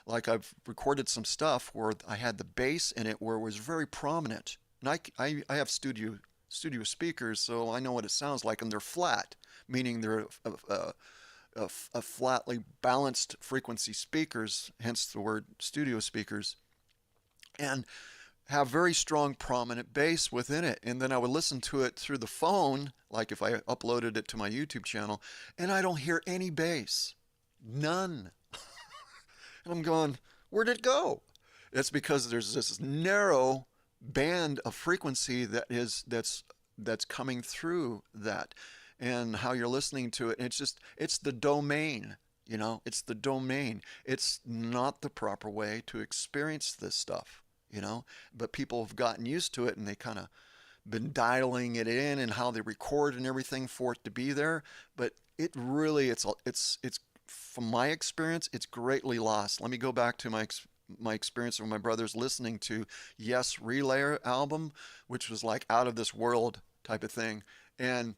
Like I've recorded some stuff where I had the bass in it where it was very prominent. And I have studio speakers, so I know what it sounds like. And they're flat, meaning they're a flatly balanced frequency speakers, hence the word studio speakers. And have very strong prominent bass within it, and then I would listen to it through the phone, like if I uploaded it to my YouTube channel, and I don't hear any bass, none. And I'm going, where'd it go? It's because there's this narrow band of frequency that's coming through that, and how you're listening to it. And it's the domain. It's the domain. It's not the proper way to experience this stuff. But people have gotten used to it, and they kind of been dialing it in and how they record and everything for it to be there. But it really, it's from my experience, it's greatly lost. Let me go back to my experience with my brothers listening to Yes Relayer album, which was like out of this world type of thing. And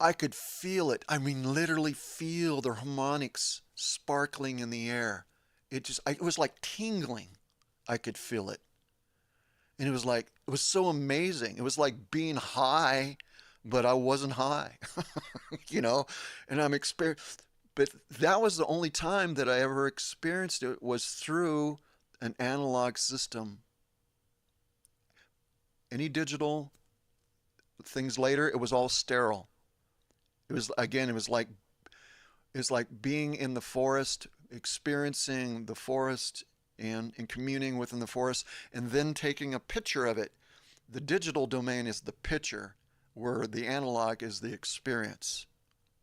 I could feel it. I mean, literally feel the harmonics sparkling in the air. It was like tingling. I could feel it. And it was so amazing. It was like being high, but I wasn't high, you know? And but that was the only time that I ever experienced it was through an analog system. Any digital things later, it was all sterile. It was like being in the forest, experiencing the forest and communing within the forest, and then taking a picture of it. The digital domain is the picture, where the analog is the experience.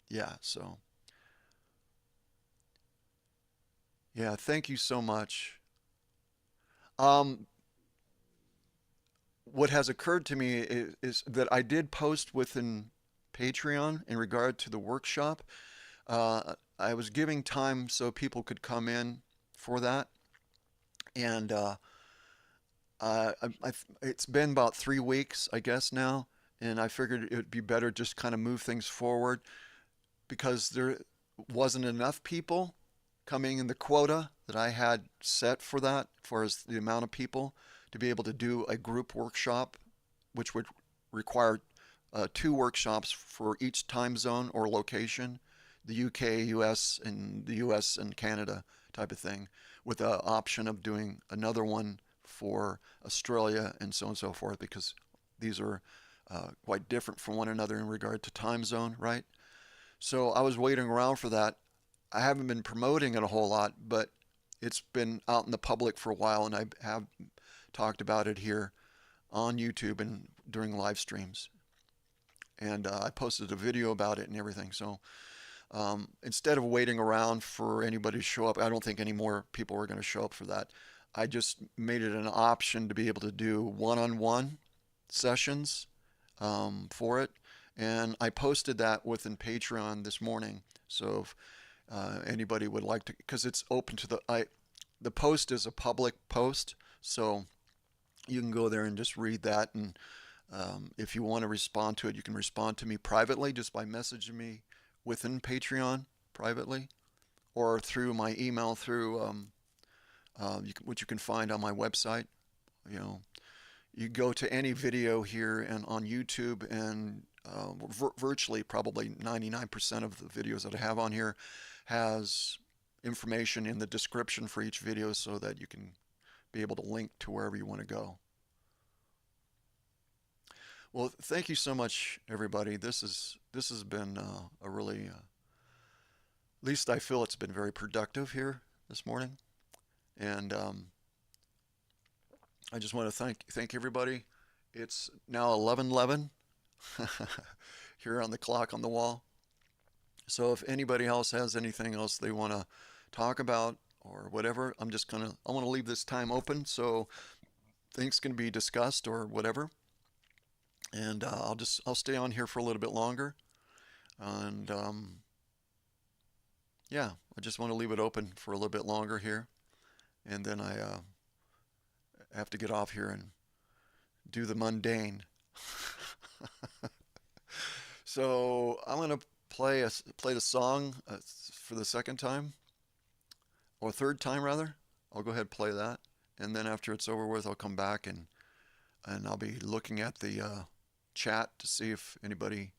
Yeah, so, yeah, thank you so much. Um, what has occurred to me is that I did post within Patreon in regard to the workshop. I was giving time so people could come in for that, and it's been about 3 weeks, I guess now, and I figured it would be better just kind of move things forward because there wasn't enough people coming in the quota that I had set for that, as far as the amount of people to be able to do a group workshop, which would require 2 workshops for each time zone or location, the UK, US, and the US and Canada type of thing, with the option of doing another one for Australia and so on and so forth, because these are quite different from one another in regard to time zone, right? So I was waiting around for that. I haven't been promoting it a whole lot, but it's been out in the public for a while, and I have talked about it here on YouTube and during live streams. And I posted a video about it and everything. So instead of waiting around for anybody to show up, I don't think any more people were going to show up for that. I just made it an option to be able to do one-on-one sessions for it. And I posted that within Patreon this morning. So if anybody would like to, because it's open to the post is a public post. So you can go there and just read that. And if you want to respond to it, you can respond to me privately just by messaging me within Patreon privately, or through my email through which you can find on my website. You know, you go to any video here and on YouTube, and virtually probably 99% of the videos that I have on here has information in the description for each video so that you can be able to link to wherever you want to go. Well, thank you so much, everybody. This has been a really, at least I feel it's been very productive here this morning, and I just want to thank everybody. It's now 11:11 here on the clock on the wall. So if anybody else has anything else they want to talk about or whatever, I want to leave this time open so things can be discussed or whatever. And I'll stay on here for a little bit longer. And yeah, I just want to leave it open for a little bit longer here. And then I have to get off here and do the mundane. So I'm gonna play the song for the second time, or third time rather. I'll go ahead and play that, and then after it's over with, I'll come back and I'll be looking at the chat to see if anybody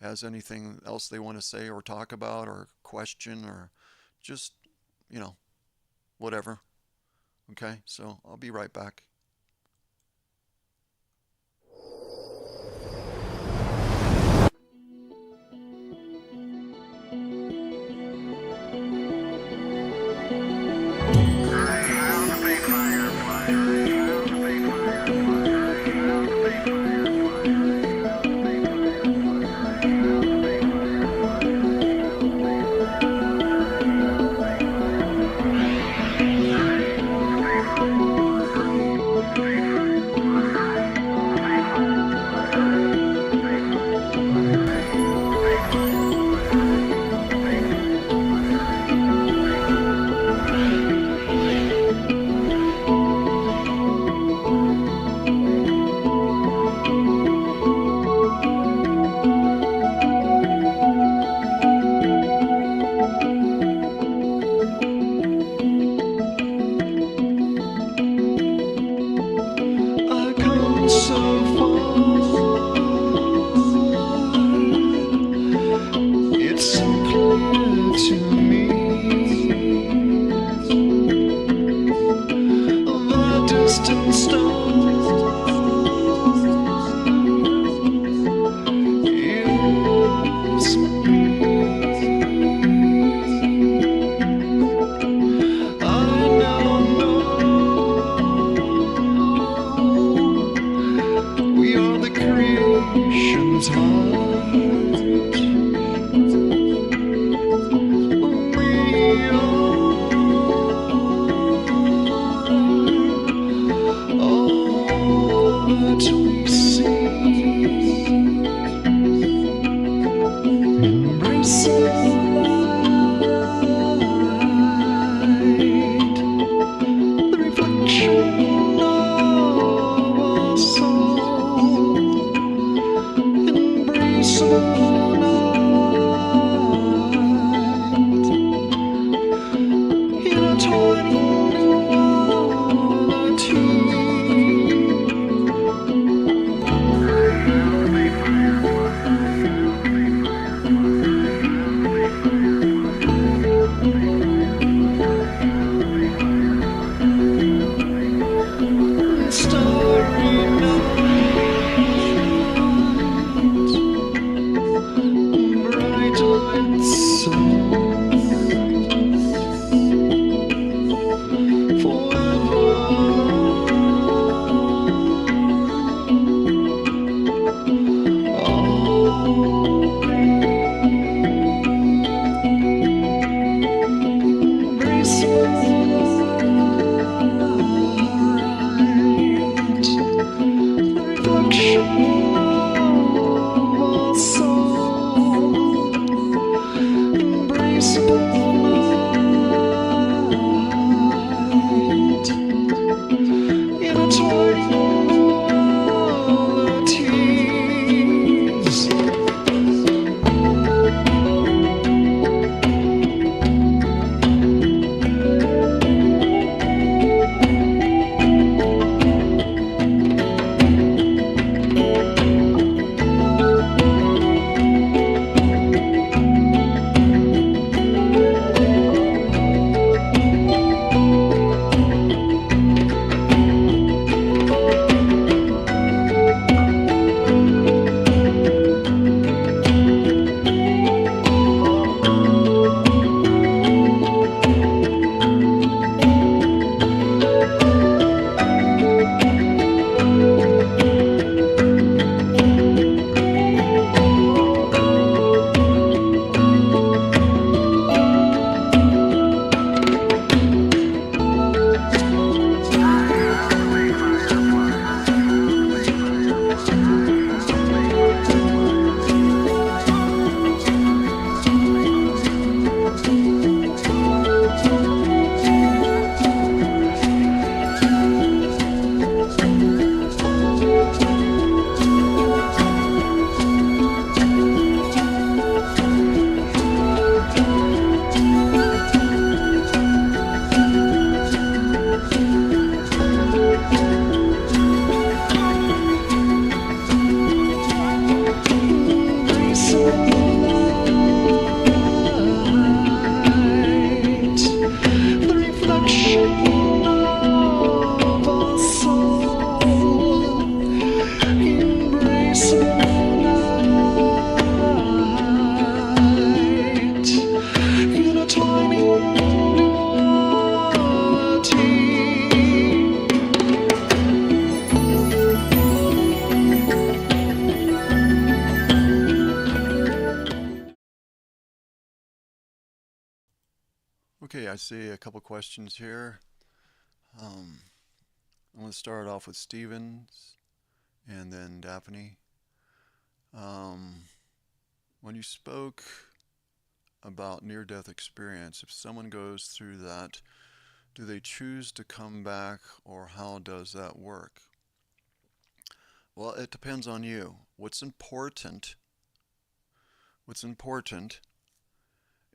has anything else they want to say or talk about or question or just, whatever. Okay, so I'll be right back. Okay, I see a couple questions here. Um, I'm going to start off with Stevens and then Daphne. Um, when you spoke about near-death experience, if someone goes through that, do they choose to come back or how does that work? Well, it depends on you. What's important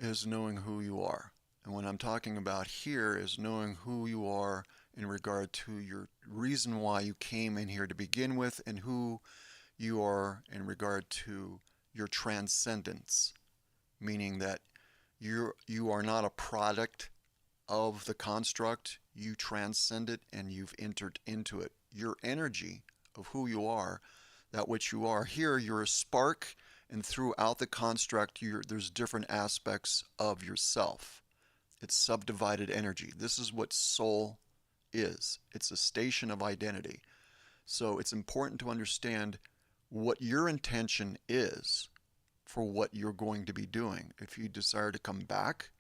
is knowing who you are. And what I'm talking about here is knowing who you are in regard to your reason why you came in here to begin with and who you are in regard to your transcendence, meaning that you are not a product of the construct, you transcend it and you've entered into it. Your energy of who you are, that which you are. Here, you're a spark, and throughout the construct, there's different aspects of yourself. It's subdivided energy. This is what soul is. It's a station of identity. So it's important to understand what your intention is for what you're going to be doing. If you desire to come back,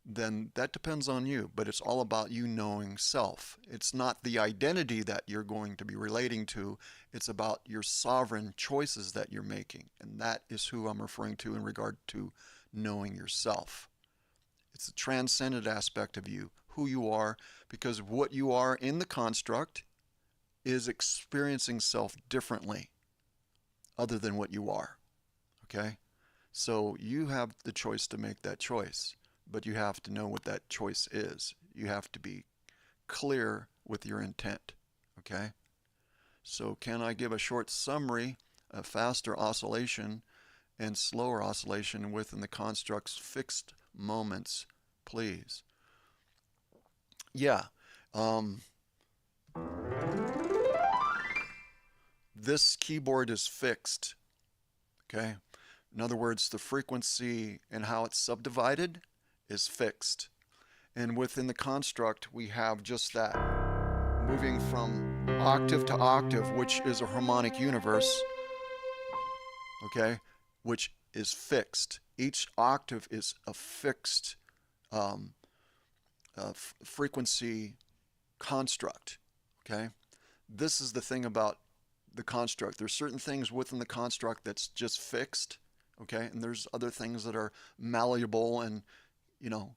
then that depends on you, but it's all about you knowing self. It's not the identity that you're going to be relating to, it's about your sovereign choices that you're making. And that is who I'm referring to in regard to knowing yourself. It's the transcendent aspect of you, who you are, because what you are in the construct is experiencing self differently other than what you are. Okay? So you have the choice to make that choice, but you have to know what that choice is. You have to be clear with your intent. Okay? So can I give a short summary of faster oscillation and slower oscillation within the construct's fixed moments, please? Yeah. Um, this keyboard is fixed. Okay? In other words, the frequency and how it's subdivided is fixed. And within the construct, we have just that, moving from octave to octave, which is a harmonic universe, okay, which is fixed. Each octave is a fixed um, frequency construct, okay? This is the thing about the construct. There's certain things within the construct that's just fixed, okay? And there's other things that are malleable and, you know,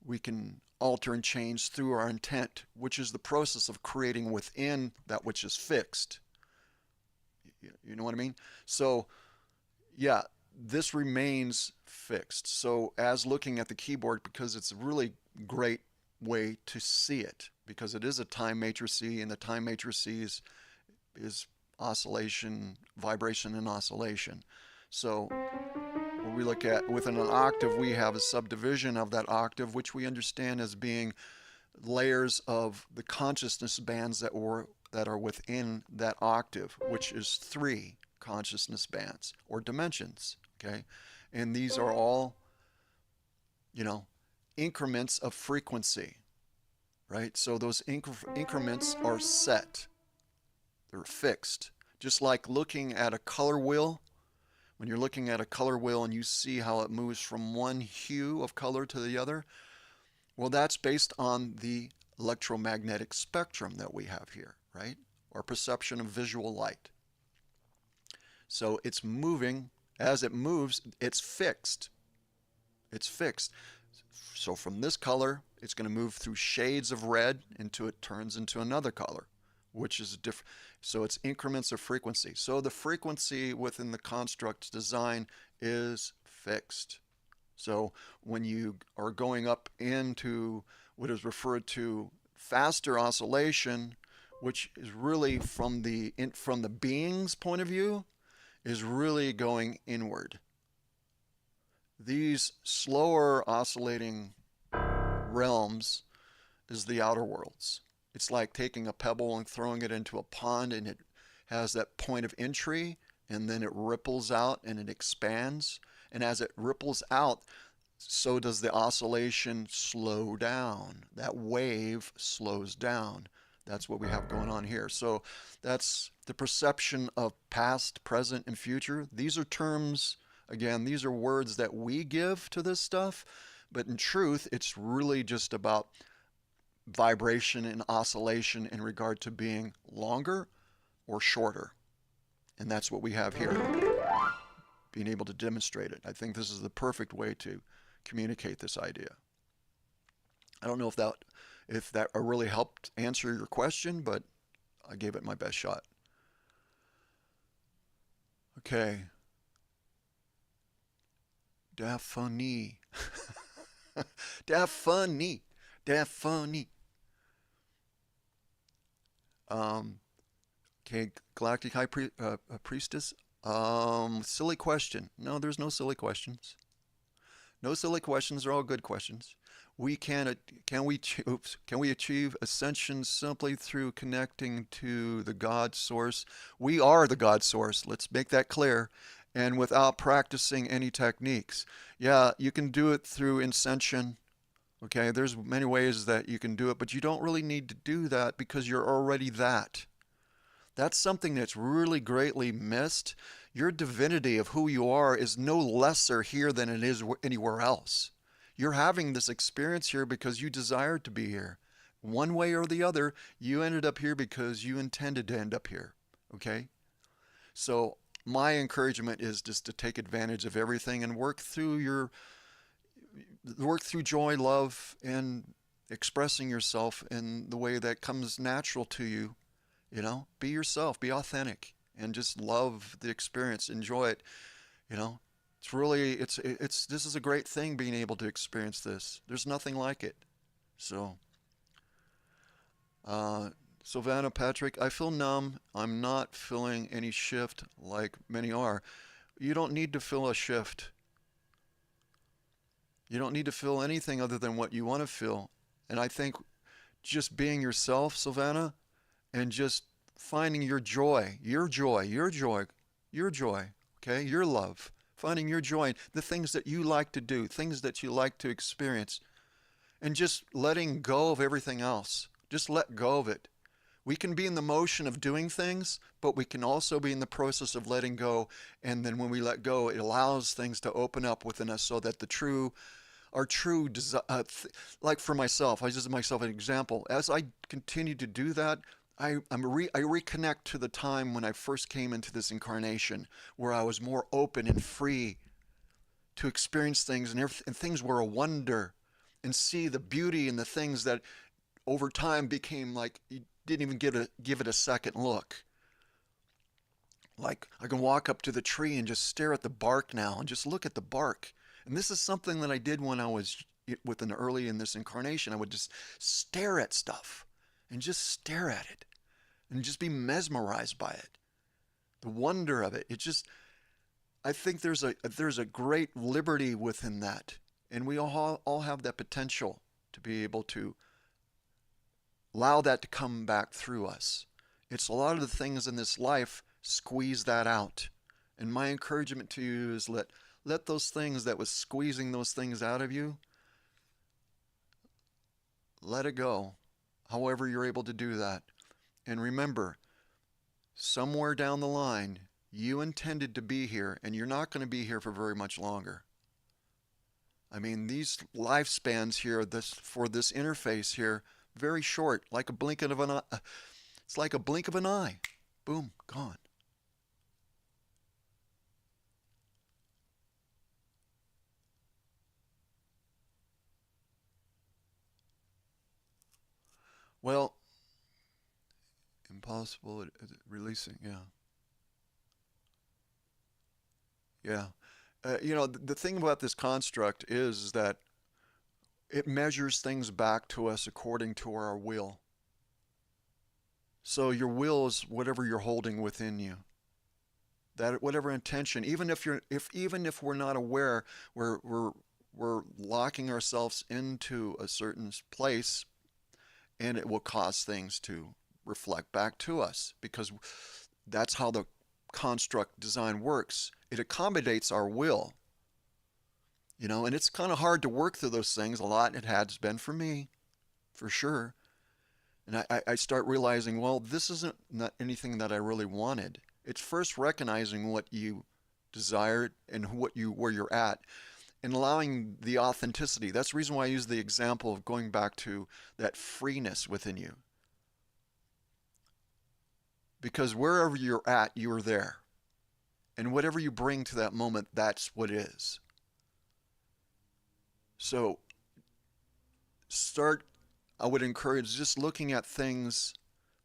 we can alter and change through our intent, which is the process of creating within that which is fixed. You know what I mean? So, yeah, this remains fixed. So, as looking at the keyboard, because it's a really great way to see it, because it is a time matrix, and the time matrix is oscillation, vibration, and oscillation. So, when we look at within an octave, we have a subdivision of that octave, which we understand as being layers of the consciousness bands that are within that octave, which is 3 consciousness bands or dimensions. Okay, and these are all, you know, increments of frequency, right? So those increments are set, they're fixed. Just like looking at a color wheel. When you're looking at a color wheel and you see how it moves from one hue of color to the other, well, that's based on the electromagnetic spectrum that we have here, right? Our perception of visual light. So it's moving. As it moves, it's fixed. It's fixed. So from this color, it's going to move through shades of red until it turns into another color, which is different. So it's increments of frequency. So the frequency within the construct design is fixed. So when you are going up into what is referred to faster oscillation, which is really from the being's point of view, is really going inward. These slower oscillating realms is the outer worlds. It's like taking a pebble and throwing it into a pond, and it has that point of entry, and then it ripples out and it expands. And as it ripples out, so does the oscillation slow down. That wave slows down. That's what we have going on here. So that's the perception of past, present, and future. These are terms, again, these are words that we give to this stuff, But in truth, it's really just about vibration and oscillation in regard to being longer or shorter. And that's what we have here, being able to demonstrate it. I think this is the perfect way to communicate this idea. I don't know if that really helped answer your question, but I gave it my best shot. Okay. Daphne. Daphne. Daphne. Um, okay, Galactic High Priestess. Silly question. No, there's no silly questions. No silly questions. They're all good questions. We can we achieve ascension simply through connecting to the God source? We are the God source. Let's make that clear. And without practicing any techniques. Yeah, you can do it through ascension. Okay, there's many ways that you can do it, but you don't really need to do that because you're already that. That's something that's really greatly missed. Your divinity of who you are is no lesser here than it is anywhere else. You're having this experience here because you desired to be here. One way or the other, you ended up here because you intended to end up here. Okay? So, my encouragement is just to take advantage of everything and work through joy, love, and expressing yourself in the way that comes natural to you. Be yourself, be authentic, and just love the experience, enjoy it. You know, it's really it's this is a great thing being able to experience this. There's nothing like it. So, uh, Sylvana Patrick, I feel numb. I'm not feeling any shift like many are. You don't need to feel a shift. You don't need to feel anything other than what you want to feel. And I think just being yourself, Sylvana, and just finding your joy, your joy, your joy, your joy, okay, your love, finding your joy, the things that you like to do, things that you like to experience, and just letting go of everything else. Just let go of it. We can be in the motion of doing things, but we can also be in the process of letting go. And then when we let go, it allows things to open up within us so that our true desire, like for myself, I just myself an example. As I continue to do that, I reconnect to the time when I first came into this incarnation, where I was more open and free to experience things, and things were a wonder, and see the beauty in the things that over time became like you didn't even give it a second look. Like I can walk up to the tree and just stare at the bark now and just look at the bark. And this is something that I did when I was within early in this incarnation. I would just stare at stuff and just stare at it and just be mesmerized by it. The wonder of it. It just I think there's a great liberty within that. And we all have that potential to be able to allow that to come back through us. It's a lot of the things in this life squeeze that out. And my encouragement to you is let those things that was squeezing those things out of you, let it go. However you're able to do that. And remember, somewhere down the line, you intended to be here, and you're not going to be here for very much longer. I mean, these lifespans here, for this interface here, very short, like a blink of an eye. It's like a blink of an eye. Boom, gone. Well, impossible releasing, yeah. Yeah. The thing about this construct is that it measures things back to us according to our will. So your will is whatever you're holding within you. That whatever intention, even if we're not aware, we're locking ourselves into a certain place, and it will cause things to reflect back to us because that's how the construct design works. It accommodates our will, and it's kind of hard to work through those things a lot. It has been for me, for sure. And I start realizing, well, this isn't not anything that I really wanted. It's first recognizing what you desired and where you're at, and allowing the authenticity. That's the reason why I use the example of going back to that freeness within you. Because wherever you're at, you're there. And whatever you bring to that moment, that's what it is. So start, I would encourage just looking at things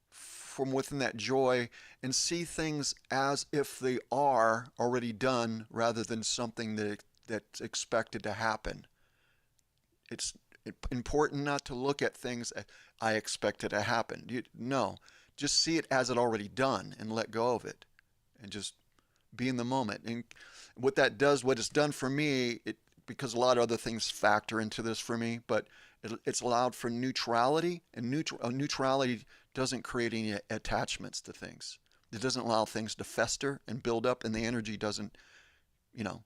from within that joy and see things as if they are already done rather than something that's expected to happen. It's important not to look at things as I expect it to happen. No, just see it as it already done and let go of it and just be in the moment. And what that does, what it's done for me, because a lot of other things factor into this for me, but it's allowed for neutrality, and neutrality doesn't create any attachments to things. It doesn't allow things to fester and build up, and the energy doesn't, you know,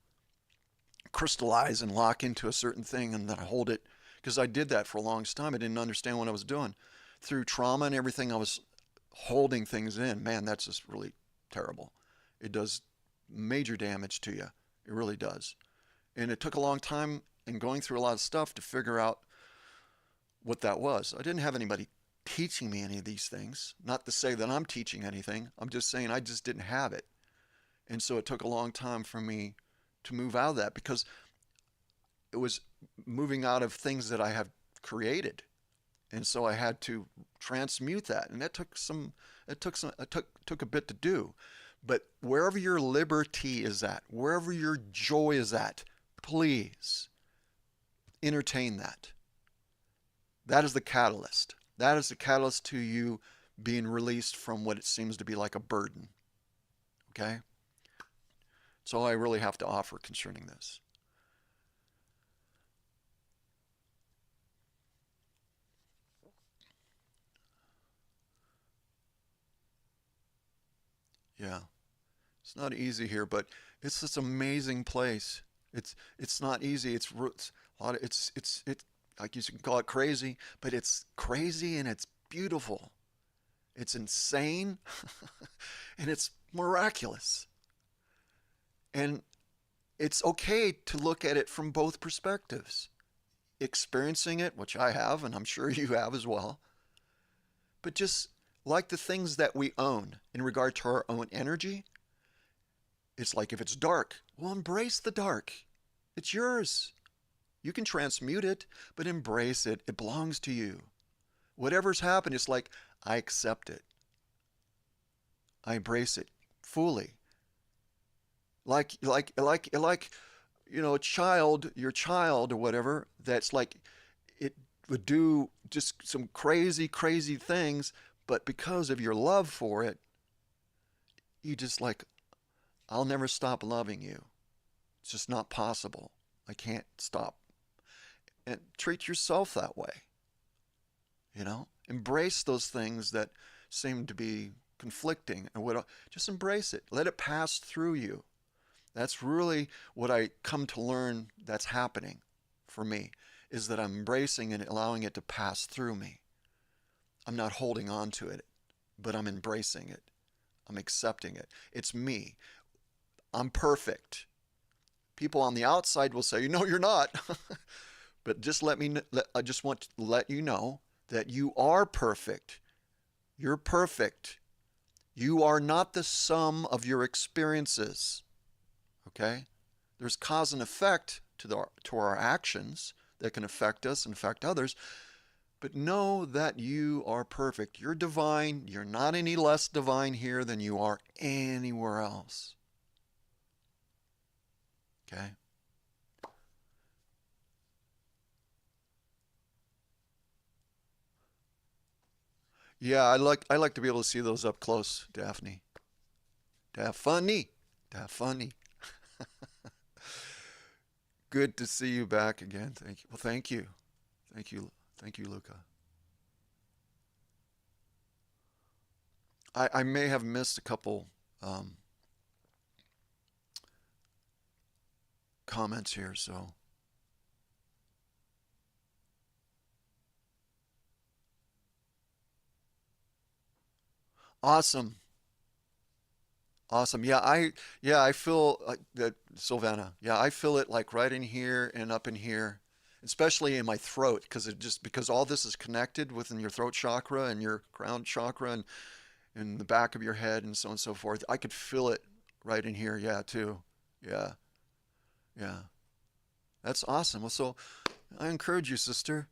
crystallize and lock into a certain thing and then hold it. Because I did that for a long time. I didn't understand what I was doing. Through trauma and everything, I was holding things in. Man, that's just really terrible. It does major damage to you. It really does. And it took a long time and going through a lot of stuff to figure out what that was. I didn't have anybody teaching me any of these things. Not to say that I'm teaching anything. I'm just saying I just didn't have it. And so it took a long time for me to move out of that because it was moving out of things that I have created. And so I had to transmute that. And that took a bit to do. But wherever your liberty is at, wherever your joy is at, please entertain that. That is the catalyst. That is the catalyst to you being released from what it seems to be like a burden. Okay? That's all I really have to offer concerning this. Yeah. It's not easy here, but it's this amazing place. It's not easy. It's roots. A lot of it's like you can call it crazy, but it's crazy and it's beautiful. It's insane and it's miraculous. And it's okay to look at it from both perspectives. Experiencing it, which I have, and I'm sure you have as well, but just like the things that we own in regard to our own energy, it's like if it's dark, well, embrace the dark. It's yours. You can transmute it, but embrace it. It belongs to you. Whatever's happened, it's like, I accept it. I embrace it fully. Like, a child, your child or whatever, that's like, it would do just some crazy, crazy things, but because of your love for it, you just like, I'll never stop loving you. It's just not possible. I can't stop. And treat yourself that way. Embrace those things that seem to be conflicting and what just embrace it. Let it pass through you. That's really what I come to learn that's happening for me is that I'm embracing and allowing it to pass through me. I'm not holding on to it, but I'm embracing it. I'm accepting it. It's me. I'm perfect. People on the outside will say, "No, you're not." But I just want to let you know that you are perfect. You're perfect. You are not the sum of your experiences. Okay? There's cause and effect to our actions that can affect us and affect others. But know that you are perfect. You're divine. You're not any less divine here than you are anywhere else. Okay? Yeah, I like to be able to see those up close, Daphne. Daphne. Daphne. Good to see you back again. Thank you. Well, thank you. Thank you. Thank you, Luca. I may have missed a couple um, comments here, so awesome. Awesome. Yeah, I feel that, Sylvana. Yeah, I feel it like right in here and up in here, especially in my throat, because it just because all this is connected within your throat chakra and your crown chakra and in the back of your head and so on and so forth. I could feel it right in here. Yeah, too. Yeah, yeah. That's awesome. Well, so I encourage you, sister.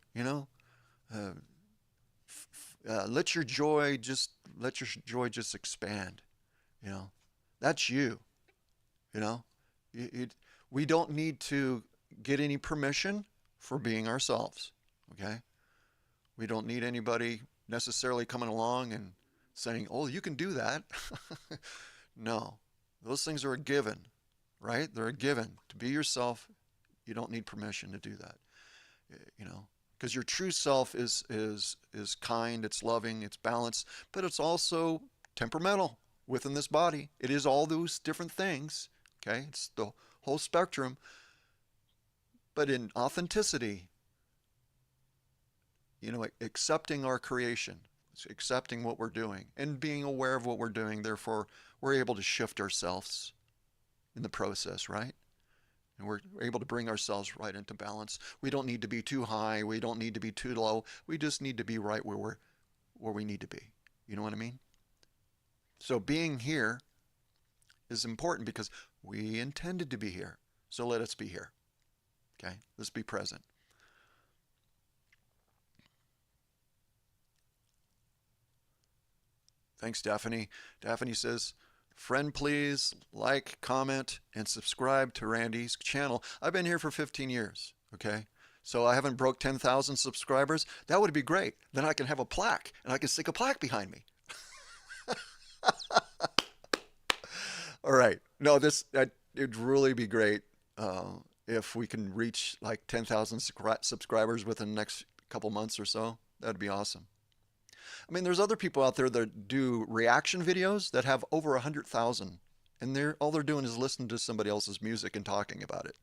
Uh, let your joy just let your joy just expand. You know, that's you. You know, it, it, we don't need to get any permission for being ourselves. Okay, we don't need anybody necessarily coming along and saying, "Oh, you can do that." No, those things are a given, right? They're a given. To be yourself, you don't need permission to do that. You know, because your true self is kind, it's loving, it's balanced, but it's also temperamental within this body. It is all those different things. Okay, it's the whole spectrum. But in authenticity, accepting our creation, accepting what we're doing, and being aware of what we're doing, therefore, we're able to shift ourselves in the process, right? And we're able to bring ourselves right into balance. We don't need to be too high. We don't need to be too low. We just need to be right where we need to be. You know what I mean? So being here is important because we intended to be here. So let us be here. Okay? Let's be present. Thanks, Daphne. Daphne says, friend, please like, comment, and subscribe to Randy's channel. I've been here for 15 years, okay? So I haven't broke 10,000 subscribers. That would be great. Then I can have a plaque, and I can stick a plaque behind me. All right. No, it'd really be great if we can reach like 10,000 subscribers within the next couple months or so. That'd be awesome. I mean, there's other people out there that do reaction videos that have over 100,000, and they're all they're doing is listening to somebody else's music and talking about it.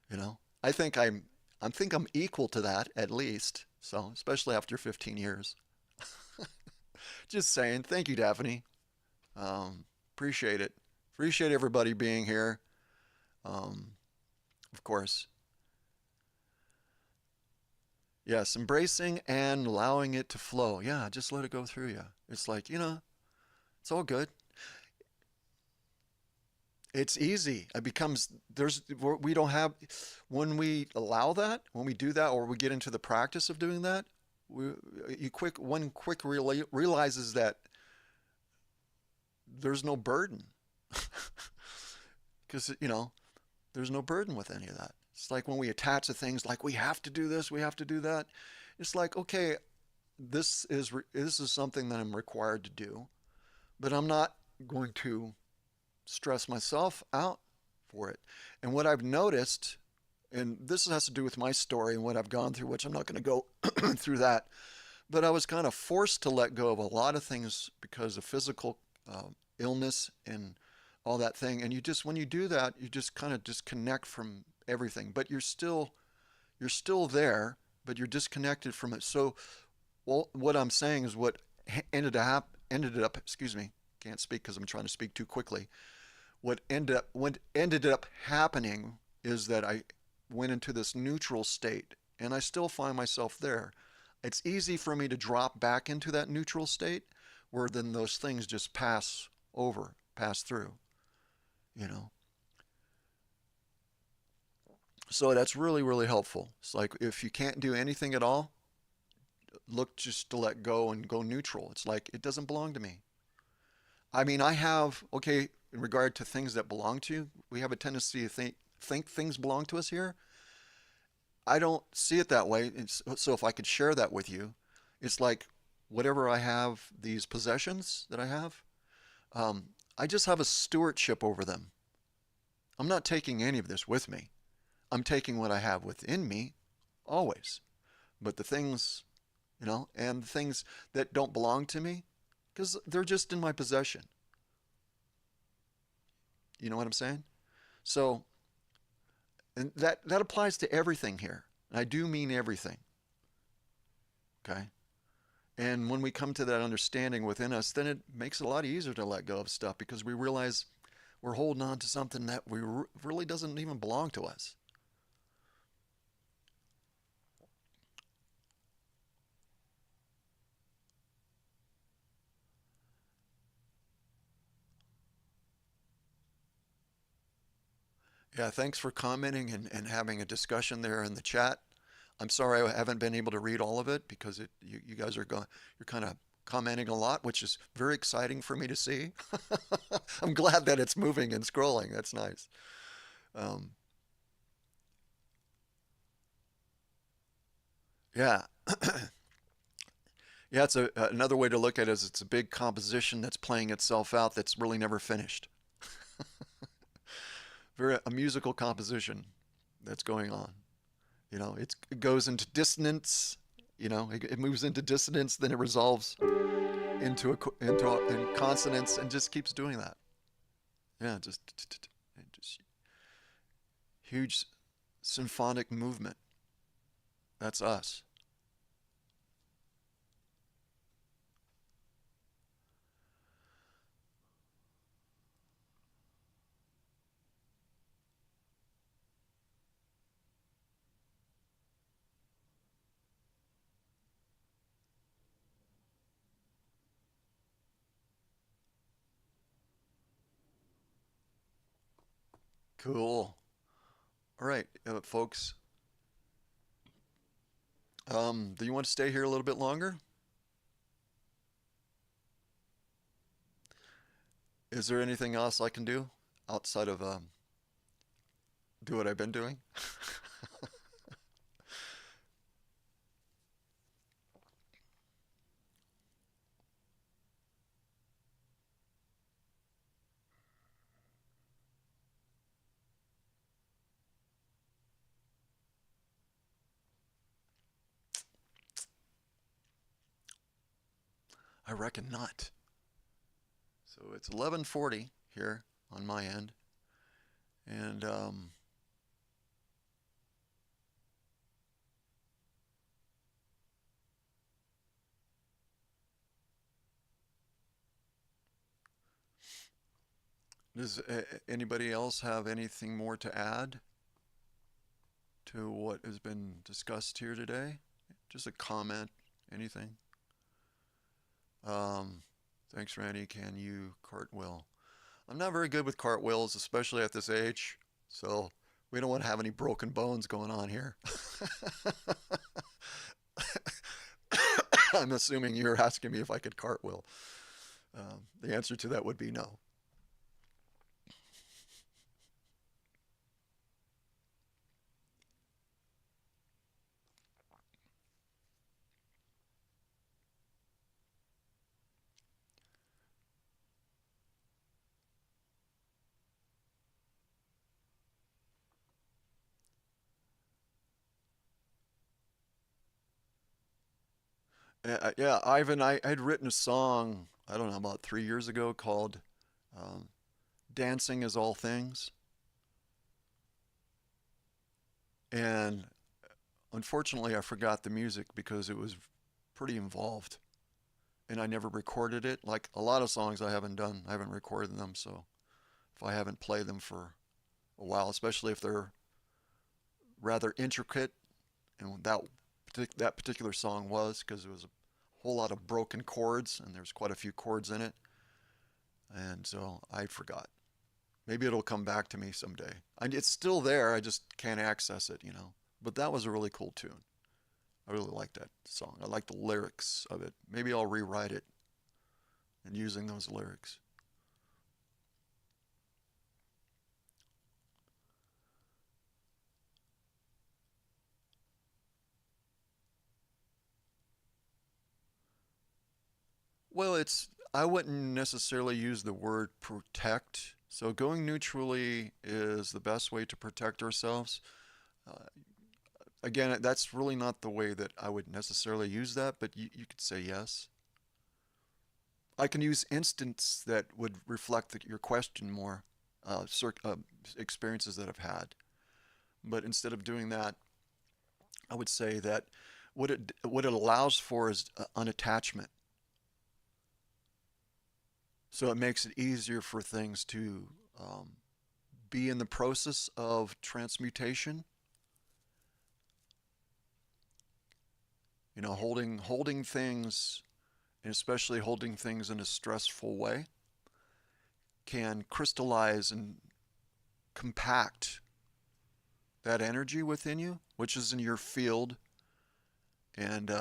You know, I think I'm equal to that at least. So, especially after 15 years. Just saying. Thank you, Daphne. Appreciate it. Appreciate everybody being here. Um, of course. Yes, embracing and allowing it to flow. Yeah, just let it go through you. It's like, it's all good. It's easy. It becomes we don't have when we allow that, when we do that, or we get into the practice of doing that, we, one quick realizes that there's no burden because there's no burden with any of that. It's like when we attach to things like we have to do this, we have to do that. It's like, okay, this is something that I'm required to do, but I'm not going to stress myself out for it. And what I've noticed, and this has to do with my story and what I've gone through, which I'm not going to go through that, but I was kind of forced to let go of a lot of things because of physical illness and all that thing. And when you do that, you just kind of disconnect from everything, but you're still there, but you're disconnected from it. So, well, what I'm saying is what ended up, excuse me, can't speak because I'm trying to speak too quickly. What ended up happening is that I went into this neutral state, and I still find myself there. It's easy for me to drop back into that neutral state, where then those things just pass through, you know. So that's really, really helpful. It's like if you can't do anything at all, look just to let go and go neutral. It's like it doesn't belong to me. I mean, okay, in regard to things that belong to you, we have a tendency to think things belong to us here. I don't see it that way. So if I could share that with you, it's like whatever I have, these possessions that I have, I just have a stewardship over them. I'm not taking any of this with me. I'm taking what I have within me always. But the things, and the things that don't belong to me, because they're just in my possession. You know what I'm saying? So, and that applies to everything here. And I do mean everything. Okay? And when we come to that understanding within us, then it makes it a lot easier to let go of stuff because we realize we're holding on to something that really doesn't even belong to us. Yeah, thanks for commenting and having a discussion there in the chat. I'm sorry I haven't been able to read all of it because you guys are going, you're kind of commenting a lot, which is very exciting for me to see. I'm glad that it's moving and scrolling. That's nice. Um, yeah, yeah. It's another way to look at it is it's a big composition that's playing itself out that's really never finished. Very a musical composition that's going on. It goes into dissonance. It moves into dissonance, then it resolves in consonance, and just keeps doing that. Yeah, just huge symphonic movement. That's us. Cool. All right, folks. Do you want to stay here a little bit longer? Is there anything else I can do outside of do what I've been doing? I reckon not. So it's 11:40 here on my end, and does anybody else have anything more to add to what has been discussed here today? Just a comment, anything? Um, Thanks, Randy. Can you cartwheel? I'm not very good with cartwheels, especially at this age. So we don't want to have any broken bones going on here. I'm assuming you're asking me if I could cartwheel. The answer to that would be no. Yeah, Ivan, I'd written a song, I don't know, about 3 years ago called um, Dancing is All Things. And unfortunately, I forgot the music because it was pretty involved. And I never recorded it. Like a lot of songs I haven't done, I haven't recorded them. So if I haven't played them for a while, especially if they're rather intricate, and that particular song was because it was a whole lot of broken chords and there's quite a few chords in it. And so I forgot. Maybe it'll come back to me someday. It's still there. I just can't access it. But that was a really cool tune. I really like that song. I like the lyrics of it. Maybe I'll rewrite it and using those lyrics. Well, I wouldn't necessarily use the word protect. So going neutrally is the best way to protect ourselves. Uh, Again, that's really not the way that I would necessarily use that, but you could say yes. I can use instance that would reflect your question more, experiences that I've had. But instead of doing that, I would say that what it allows for is unattachment. So it makes it easier for things to be in the process of transmutation. Holding things, and especially holding things in a stressful way, can crystallize and compact that energy within you, which is in your field, and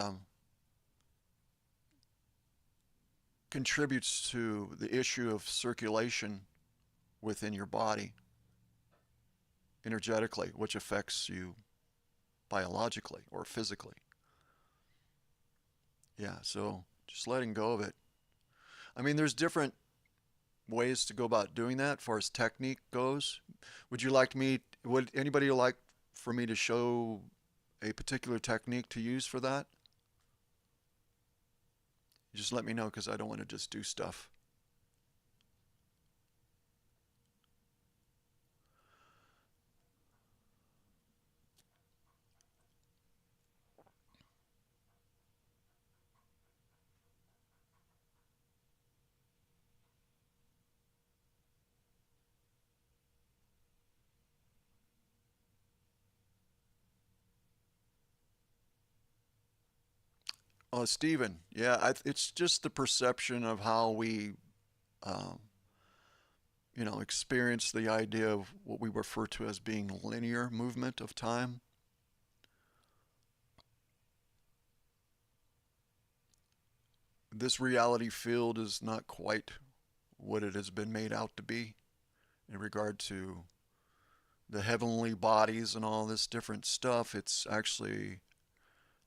contributes to the issue of circulation within your body energetically, which affects you biologically or physically. Yeah, so just letting go of it. I mean, there's different ways to go about doing that as far as technique goes. Would anybody like for me to show a particular technique to use for that? Just let me know because I don't want to just do stuff. Oh, Stephen, yeah, it's just the perception of how we, um, experience the idea of what we refer to as being linear movement of time. This reality field is not quite what it has been made out to be in regard to the heavenly bodies and all this different stuff. It's actually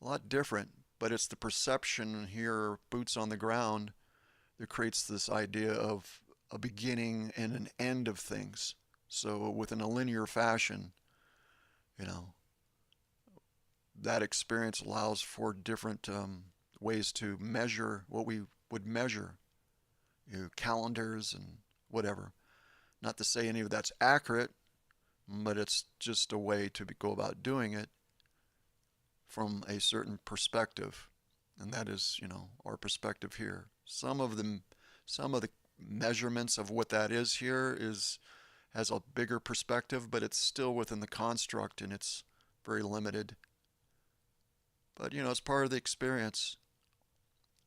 a lot different, but it's the perception here, boots on the ground, that creates this idea of a beginning and an end of things. So within a linear fashion, you know, that experience allows for different ways to measure what we would measure, calendars and whatever. Not to say any of that's accurate, but it's just a way to go about doing it from a certain perspective, and that is, our perspective here. Some of the measurements of what that is here is has a bigger perspective, but it's still within the construct and it's very limited. But it's part of the experience.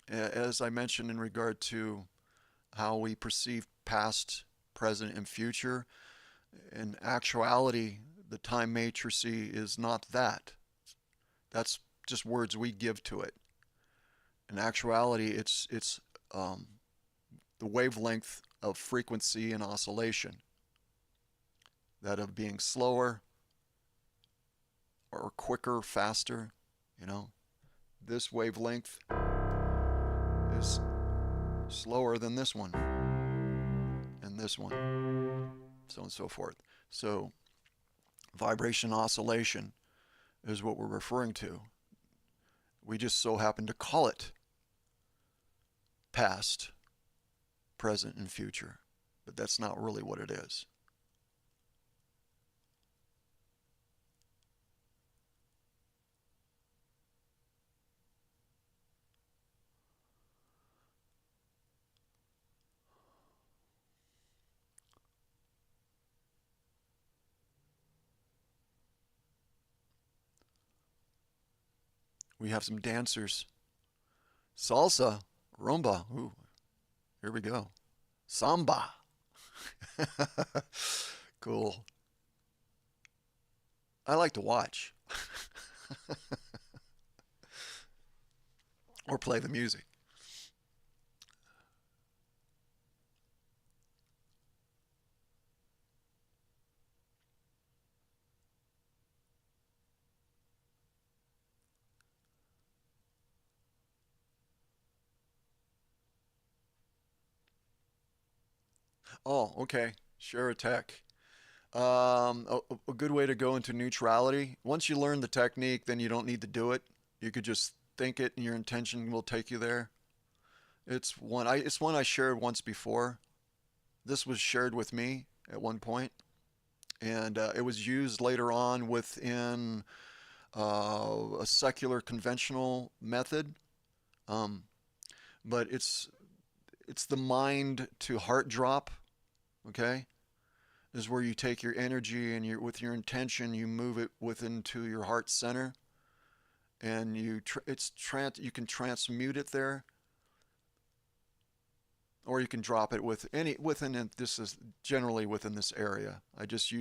As I mentioned in regard to how we perceive past, present, and future, in actuality, the time matrices is not that. That's just words we give to it. In actuality, it's um, the wavelength of frequency and oscillation, that of being slower or quicker, faster. You know, this wavelength is slower than this one and this one, so on and so forth. So, vibration oscillation is what we're referring to. We just so happen to call it past, present, and future, but that's not really what it is. We have some dancers. Salsa, rumba. Ooh, here we go. Samba. Cool. I like to watch or play the music. Oh, okay. Share a tech. A good way to go into neutrality. Once you learn the technique, then you don't need to do it. You could just think it, and your intention will take you there. It's one I shared once before. This was shared with me at one point, and it was used later on within a secular conventional method, um, but it's the mind to heart drop. Okay, is where you take your energy and with your intention you move it within to your heart center, and you can transmute it there, or you can drop it within this is generally within this area. I just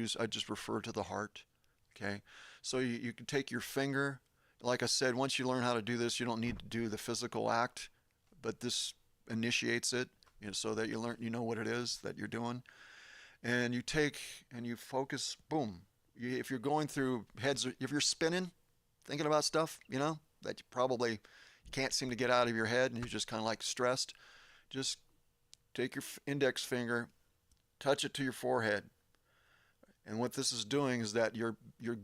refer to the heart. Okay, so you can take your finger. Like I said, once you learn how to do this, you don't need to do the physical act, but this initiates it, so that you know what it is that you're doing, and you take and you focus. Boom. If you're going through if you're spinning, thinking about stuff, that you probably can't seem to get out of your head, and you're just kind of like stressed, just take your index finger, touch it to your forehead. And what this is doing is that you're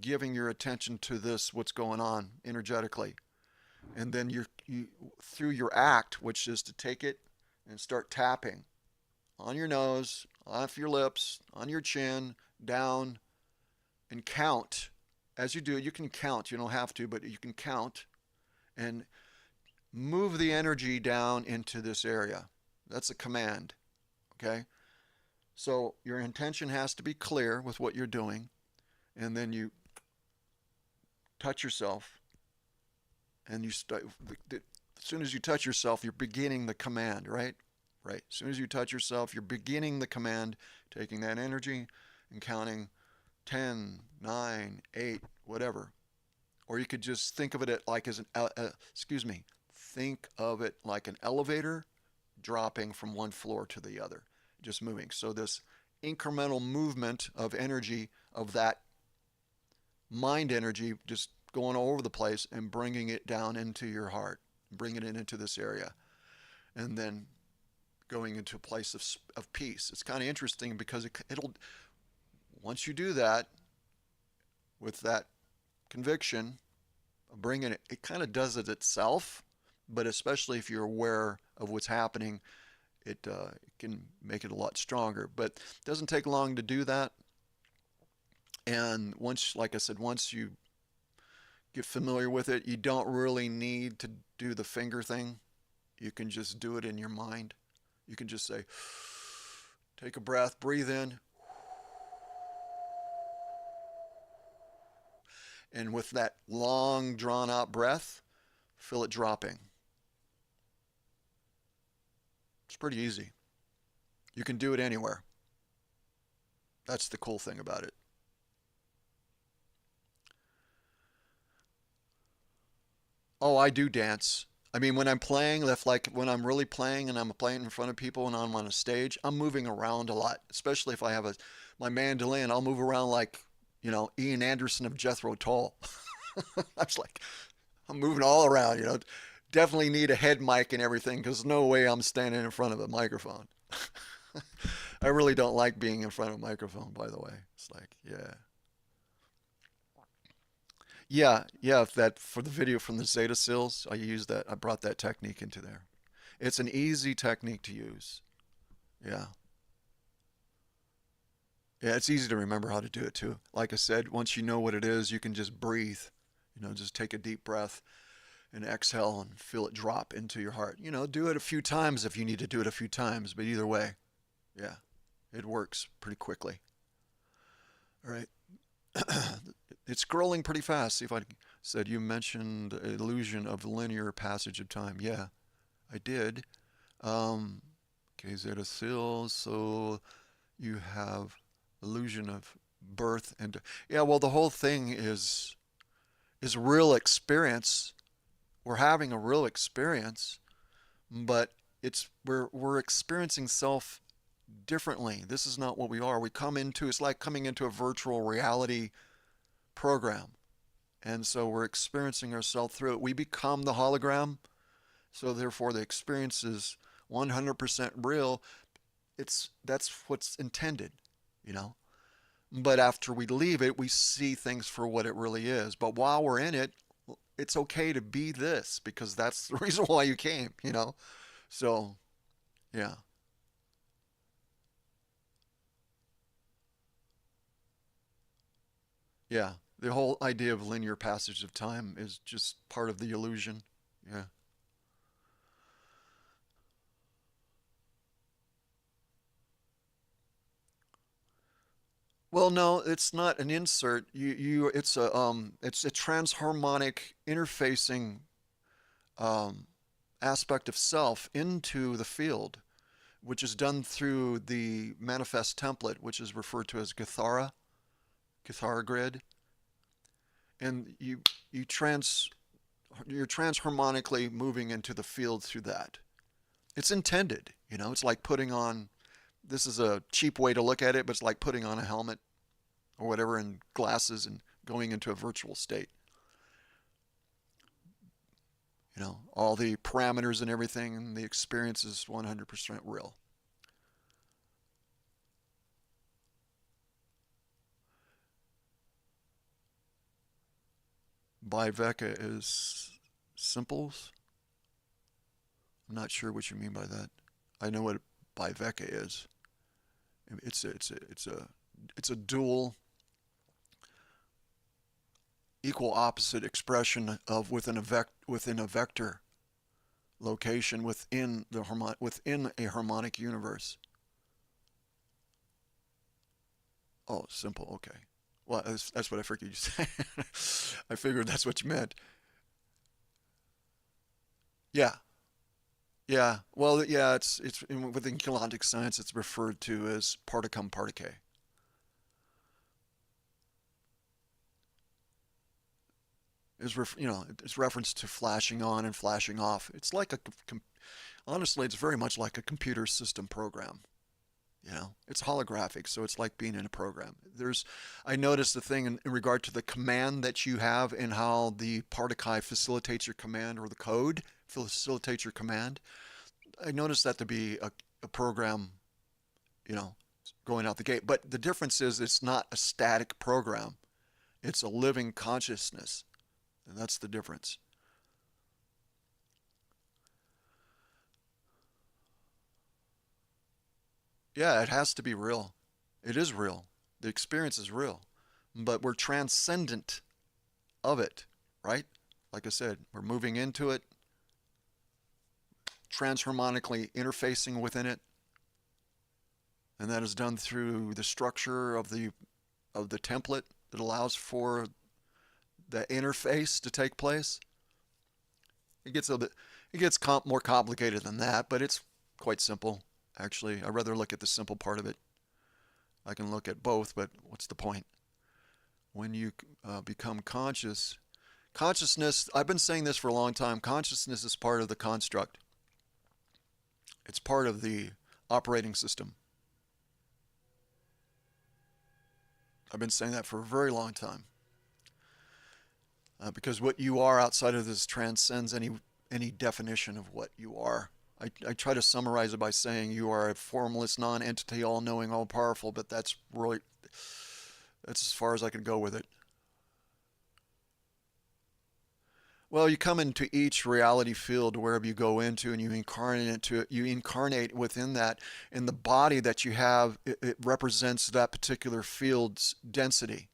giving your attention to this, what's going on energetically. And then you through your act, which is to take it and start tapping on your nose, off your lips, on your chin, down, and count. As you do, you can count. You don't have to, but you can count and move the energy down into this area. That's a command. Okay? So your intention has to be clear with what you're doing, and then you touch yourself, and as soon as you touch yourself, you're beginning the command, right? Right. As soon as you touch yourself, you're beginning the command, taking that energy and counting 10, 9, 8, whatever. Or you could just think of it like as think of it like an elevator dropping from one floor to the other, just moving. So this incremental movement of energy, of that mind energy, just going all over the place and bringing it down into your heart, bringing it into this area, and then going into a place of peace. It's kind of interesting because it'll once you do that with that conviction of bringing it kind of does it itself. But especially if you're aware of what's happening, it can make it a lot stronger. But it doesn't take long to do that. And like I said, once you get familiar with it, you don't really need to do the finger thing. You can just do it in your mind. You can just say, take a breath, breathe in, and with that long, drawn out breath, feel it dropping. It's pretty easy. You can do it anywhere. That's the cool thing about it. Oh, I do dance. I mean, when I'm playing, like when I'm really playing and I'm playing in front of people and I'm on a stage, I'm moving around a lot. Especially if I have my mandolin, I'll move around like, Ian Anderson of Jethro Tull. I was like, I'm moving all around. Definitely need a head mic and everything because no way I'm standing in front of a microphone. I really don't like being in front of a microphone, by the way. It's like, yeah. Yeah, that for the video from the Zeta Seals, I brought that technique into there. It's an easy technique to use. Yeah. Yeah, it's easy to remember how to do it too. Like I said, once you know what it is, you can just breathe. Just take a deep breath and exhale and feel it drop into your heart. Do it a few times if you need to do it a few times, but either way, yeah, it works pretty quickly. All right. It's scrolling pretty fast. See if I said you mentioned illusion of linear passage of time. Yeah, I did. Um, okay, Zeta Sil. So you have illusion of birth and yeah. Well, the whole thing is real experience. We're having a real experience, but we're experiencing self differently. This is not what we are. It's like coming into a virtual reality program. And so we're experiencing ourselves through it. We become the hologram. So therefore the experience is 100% real. That's what's intended, you know. But after we leave it, we see things for what it really is. But while we're in it, it's okay to be this because that's the reason why you came. So, yeah. Yeah. The whole idea of linear passage of time is just part of the illusion. Yeah. Well, no, it's not an insert. It's a transharmonic interfacing um, aspect of self into the field, which is done through the manifest template, which is referred to as Githara grid, and you trans you're transharmonically moving into the field through that. It's intended, it's like putting on. This is a cheap way to look at it, but it's like putting on a helmet or whatever and glasses and going into a virtual state. All the parameters and everything, and the experience is 100% real. Biveka is simples. I'm not sure what you mean by that. I know what Biveka is. It's a dual, equal opposite expression of within a vector location within a harmonic universe. Oh, simple. Okay. Well, that's what I figured you said. I figured that's what you meant. Yeah. Yeah. Well, yeah. Within quantic science, it's referred to as particum particle. It's reference to flashing on and flashing off. It's like honestly, it's very much like a computer system program. It's holographic, so it's like being in a program. I noticed the thing in regard to the command that you have and how the particle facilitates your command, or the code facilitates your command. I noticed that to be a program, you know, going out the gate. But the difference is it's not a static program. It's a living consciousness. And that's the difference. Yeah, it has to be real. It is real. The experience is real. But we're transcendent of it, right? Like I said, we're moving into it, transharmonically interfacing within it, and that is done through the structure of the template that allows for the interface to take place. It gets more complicated than that, but it's quite simple. Actually, I'd rather look at the simple part of it. I can look at both, but what's the point? When you become consciousness, I've been saying this for a long time, consciousness is part of the construct. It's part of the operating system. I've been saying that for a very long time. Because what you are outside of this transcends any definition of what you are. I try to summarize it by saying you are a formless non-entity, all-knowing, all-powerful, but that's as far as I can go with it. Well, you come into each reality field wherever you go into, and you incarnate within that, and the body that you have, it represents that particular field's density.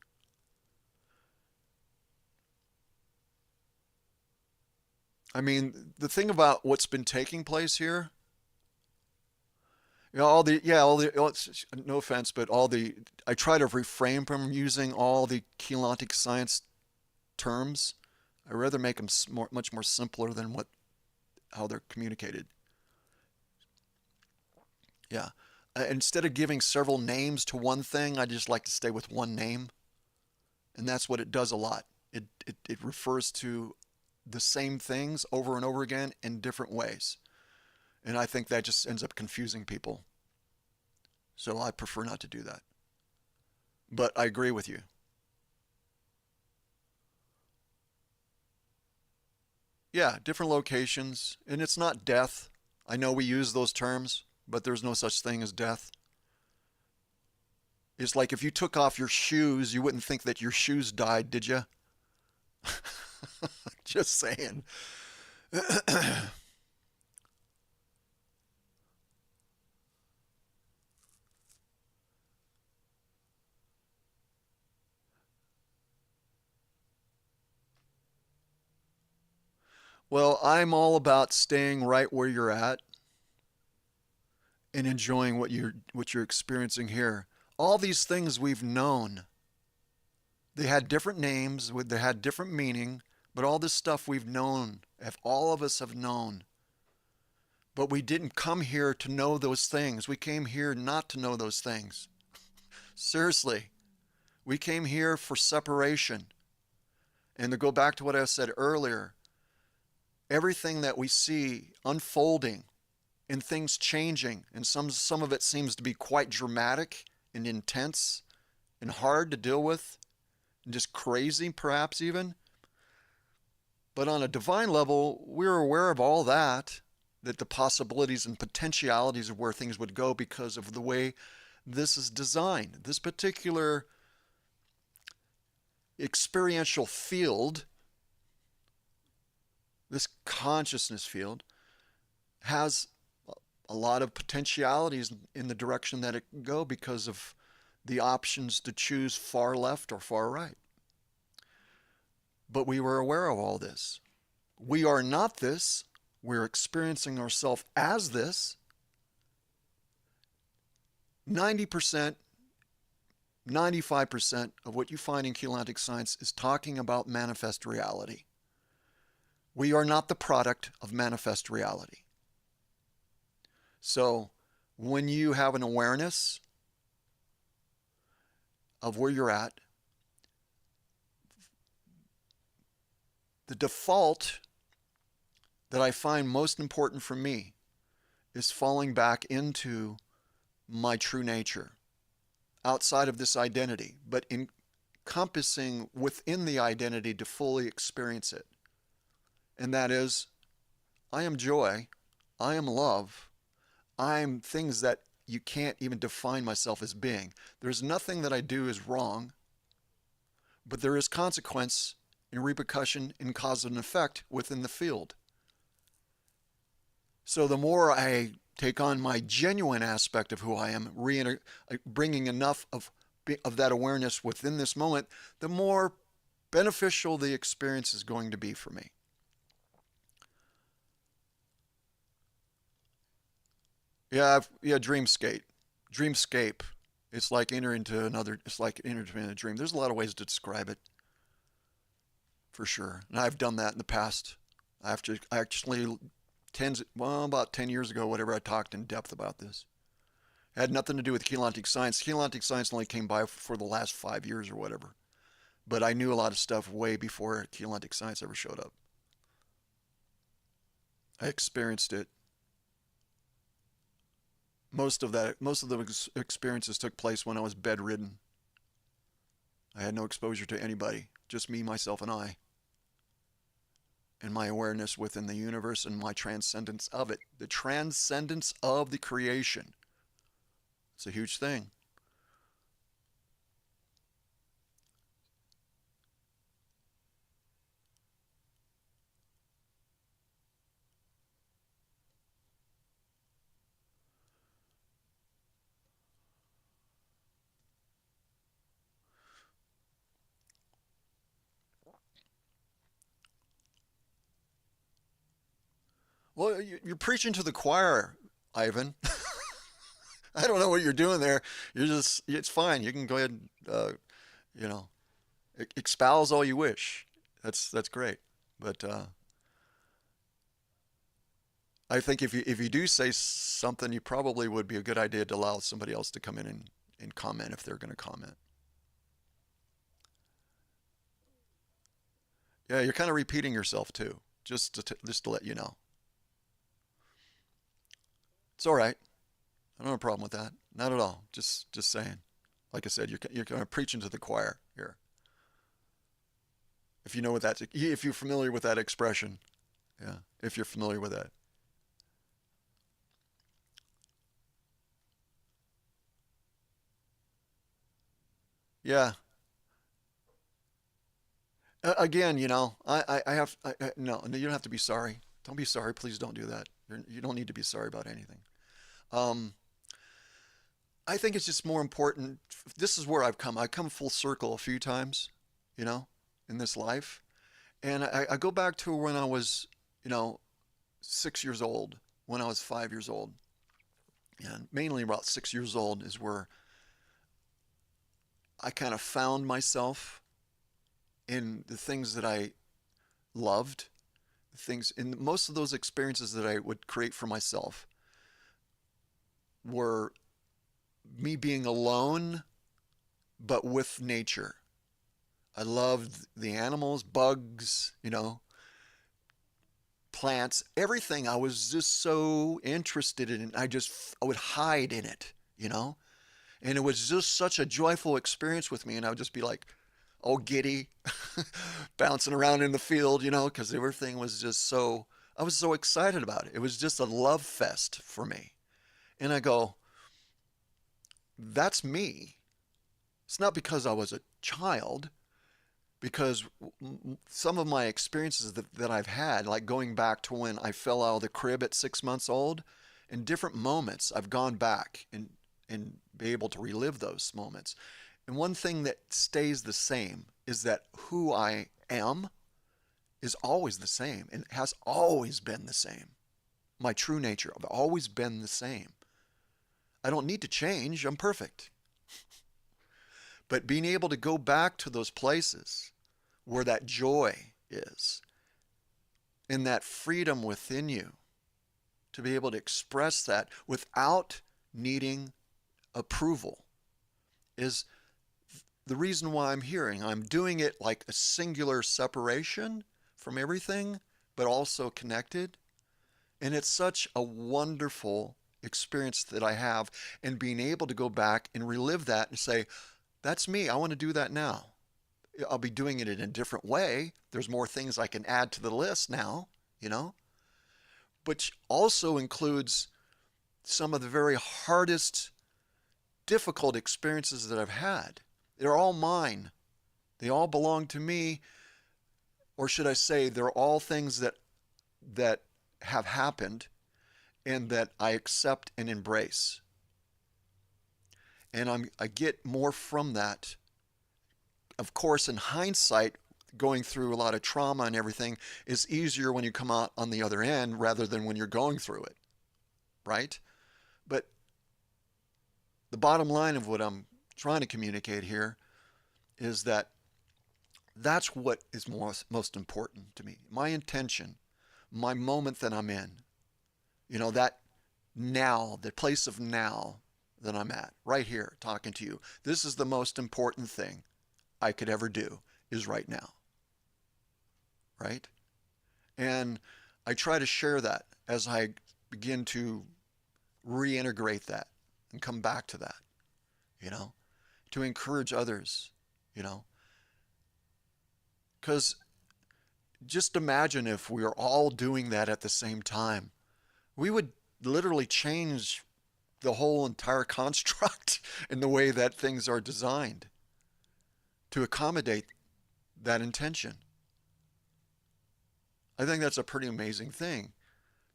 I mean, the thing about what's been taking place here, no offense, but I try to refrain from using all the chelantic science terms. I rather make them much more simpler than how they're communicated. Yeah. Instead of giving several names to one thing, I just like to stay with one name, and that's what it does a lot. It refers to the same things over and over again in different ways. And I think that just ends up confusing people. So I prefer not to do that. But I agree with you. Yeah, different locations. And it's not death. I know we use those terms, but there's no such thing as death. It's like if you took off your shoes, you wouldn't think that your shoes died, did you? Just saying. Well, I'm all about staying right where you're at and enjoying what you're experiencing here. All these things we've known. They had different names, they had different meaning, but all this stuff we've known, if all of us have known. But we didn't come here to know those things. We came here not to know those things. Seriously. We came here for separation. And to go back to what I said earlier, everything that we see unfolding and things changing, and some of it seems to be quite dramatic and intense and hard to deal with, and just crazy perhaps even. But on a divine level, we're aware of all that, that the possibilities and potentialities of where things would go because of the way this is designed. This particular experiential field, this consciousness field, has a lot of potentialities in the direction that it can go because of the options to choose far left or far right. But we were aware of all this. We are not this. We're experiencing ourselves as this. 90%, 95% of what you find in Keylontic science is talking about manifest reality. We are not the product of manifest reality. So when you have an awareness of where you're at, the default that I find most important for me is falling back into my true nature, outside of this identity, but encompassing within the identity to fully experience it. And that is, I am joy, I am love, I'm things that you can't even define myself as being. There's nothing that I do is wrong, but there is consequence and repercussion and cause and effect within the field. So the more I take on my genuine aspect of who I am, bringing enough of that awareness within this moment, the more beneficial the experience is going to be for me. Yeah, dreamscape. It's like entering into a dream. There's a lot of ways to describe it, for sure. And I've done that in the past. I actually about 10 years ago, whatever, I talked in depth about this. It had nothing to do with Keylontic science. Keylontic science only came by for the last 5 years or whatever. But I knew a lot of stuff way before Keylontic science ever showed up. I experienced it. Most of the experiences took place when I was bedridden. I had no exposure to anybody, just me, myself, and I. And my awareness within the universe and my transcendence of it. The transcendence of the creation. It's a huge thing. Well, you're preaching to the choir, Ivan. I don't know what you're doing there. It's fine. You can go ahead and, you know, espouse all you wish. That's great. But I think if you do say something, you probably would be a good idea to allow somebody else to come in and comment if they're going to comment. Yeah, you're kind of repeating yourself too, just to let you know. It's all right. I don't have a problem with that. Not at all. Just saying. Like I said, you're kind of preaching to the choir here. If you know what that's, if you're familiar with that expression, yeah. If you're familiar with that, yeah. Again, no, you don't have to be sorry. Don't be sorry. Please don't do that. You don't need to be sorry about anything. Um, I think it's just more important. This is where I've come full circle a few times, you know, in this life. And I go back to when I was you know, 6 years old, when I was 5 years old, and mainly about 6 years old is where I kind of found myself in the things that I loved, things in most of those experiences that I would create for myself were me being alone, but with nature. I loved the animals, bugs, plants, everything. I was just so interested in it. I would hide in it, you know? And it was just such a joyful experience with me. And I would just be like, all giddy, bouncing around in the field, because everything was just so, I was so excited about it. It was just a love fest for me. And I go, that's me. It's not because I was a child, because some of my experiences that I've had, like going back to when I fell out of the crib at 6 months old, in different moments, I've gone back and be able to relive those moments. And one thing that stays the same is that who I am is always the same and has always been the same. My true nature, I've always been the same. I don't need to change, I'm perfect. But being able to go back to those places where that joy is and that freedom within you to be able to express that without needing approval is the reason why I'm here. I'm doing it like a singular separation from everything, but also connected. And it's such a wonderful experience that I have, and being able to go back and relive that and say, that's me. I want to do that now. I'll be doing it in a different way. There's more things I can add to the list now, which also includes some of the very hardest, difficult experiences that I've had. They're all mine. They all belong to me. Or should I say, they're all things that have happened and that I accept and embrace. And I get more from that. Of course, in hindsight, going through a lot of trauma and everything is easier when you come out on the other end rather than when you're going through it, right? But the bottom line of what I'm trying to communicate here is that that's what is most important to me. My intention, my moment that I'm in, that now, the place of now that I'm at, right here, talking to you. This is the most important thing I could ever do, is right now, right? And I try to share that as I begin to reintegrate that and come back to that, you know, to encourage others, you know, because just imagine if we are all doing that at the same time. We would literally change the whole entire construct in the way that things are designed to accommodate that intention. I think that's a pretty amazing thing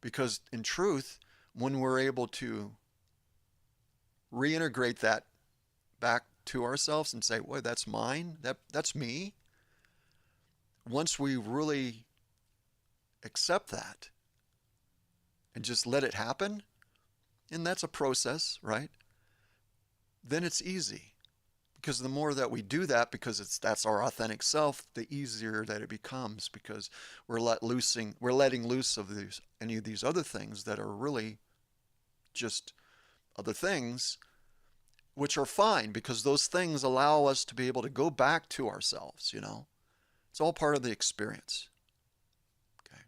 because, in truth, when we're able to reintegrate that back to ourselves and say, "Boy, that's mine. That's me." Once we really accept that and just let it happen, and that's a process, right? Then it's easy. Because the more that we do that, because that's our authentic self, the easier that it becomes because we're letting loose of any of these other things that are really just other things, which are fine because those things allow us to be able to go back to ourselves, you know. It's all part of the experience. Okay.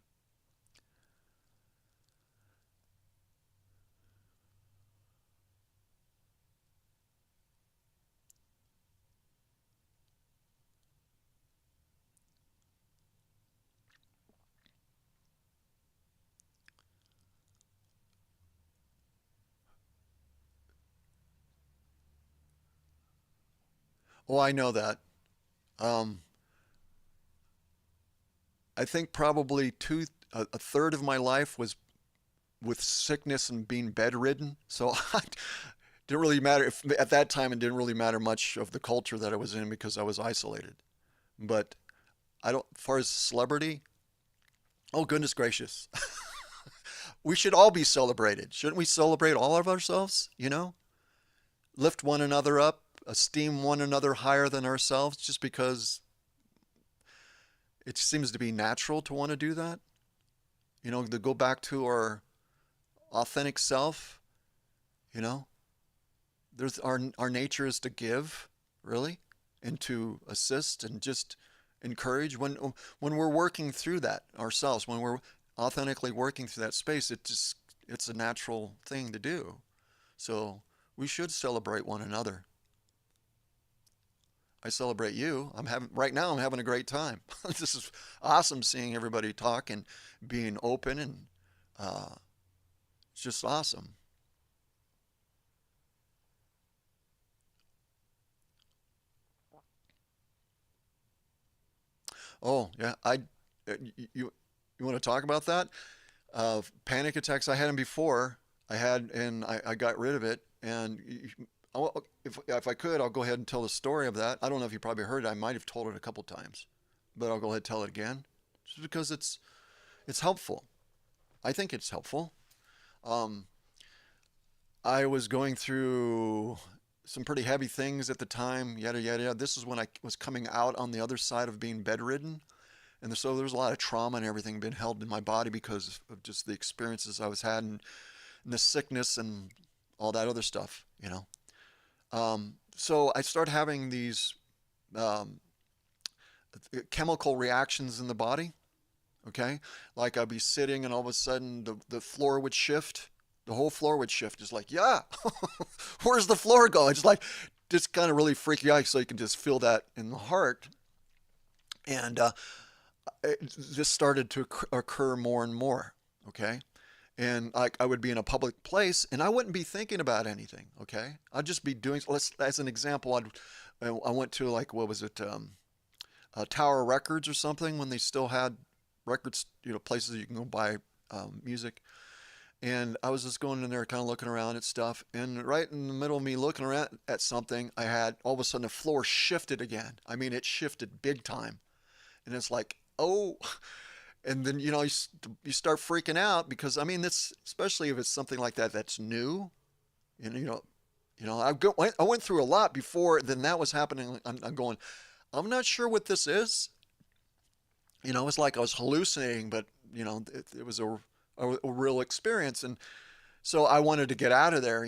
Well, I know that. Um, I think probably a third of my life was with sickness and being bedridden. So it didn't really matter if at that time it didn't really matter much of the culture that I was in because I was isolated. But I don't, as far as celebrity, Oh, goodness gracious. We should all be celebrated. Shouldn't we celebrate all of ourselves? Lift one another up, esteem one another higher than ourselves just because it seems to be natural to want to do that. To go back to our authentic self, you know, there's our nature is to give, really, and to assist and just encourage when we're working through that ourselves, when we're authentically working through that space, it's a natural thing to do. So we should celebrate one another. I celebrate you. I'm having a great time. This is awesome seeing everybody talk and being open and uh, it's just awesome. Oh yeah, you want to talk about that? Panic attacks. I had them before. I got rid of it. And if I could, I'll go ahead and tell the story of that. I don't know if you probably heard it. I might have told it a couple times, but I'll go ahead and tell it again, just because it's helpful. I think it's helpful. Um, I was going through some pretty heavy things at the time. Yada yada yada. This is when I was coming out on the other side of being bedridden, and so there was a lot of trauma and everything being held in my body because of just the experiences I was had and the sickness and all that other stuff. So I started having these um, chemical reactions in the body. Okay, like I'd be sitting and all of a sudden the floor would shift. The whole floor would shift. It's like, yeah, where's the floor going? It's like just kind of really freaky out, so you can just feel that in the heart. And it just started to occur more and more. Okay, and like I would be in a public place and I wouldn't be thinking about anything. Okay, I'd just be doing. Let's as an example, I went to like what was it, Tower Records or something when they still had records, places you can go buy music. And I was just going in there, kind of looking around at stuff. And right in the middle of me looking around at something, I had all of a sudden the floor shifted again. I mean, it shifted big time. And it's like, oh, and then you start freaking out because I mean, this especially if it's something like that that's new. And I went through a lot before then that was happening. I'm going, I'm not sure what this is. It's like I was hallucinating, but it was a real experience. And so I wanted to get out of there.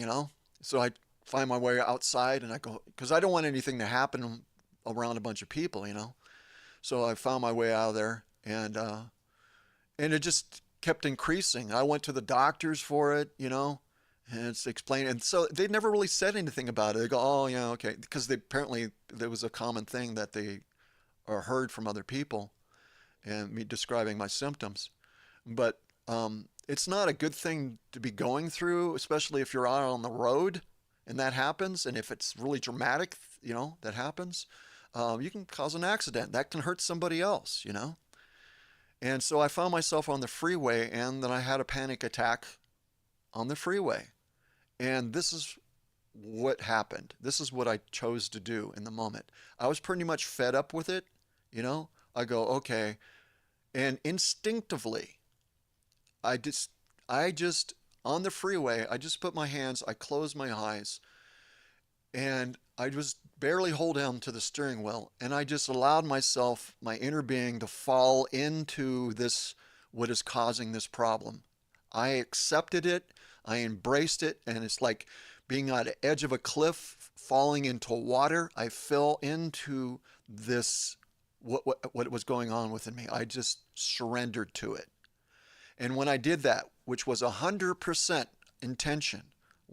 So I find my way outside and I go, because I don't want anything to happen around a bunch of people. So I found my way out of there and it just kept increasing. I went to the doctors for it. And it's explained. And so they never really said anything about it. They go, oh, yeah, okay. Because apparently there was a common thing that they or heard from other people and me describing my symptoms. But it's not a good thing to be going through, especially if you're out on the road and that happens. And if it's really dramatic, that happens, you can cause an accident. That can hurt somebody else. And so I found myself on the freeway and then I had a panic attack on the freeway. And this is what happened. This is what I chose to do in the moment. I was pretty much fed up with it. I go, okay. And instinctively, I just, I just, on the freeway, I just put my hands, I closed my eyes, and I just barely hold on to the steering wheel. And I just allowed myself, my inner being, to fall into this, what is causing this problem. I accepted it, I embraced it, and it's like being on the edge of a cliff, falling into water. I fell into this, what was going on within me. I just surrendered to it. And when I did that, which was 100% intention,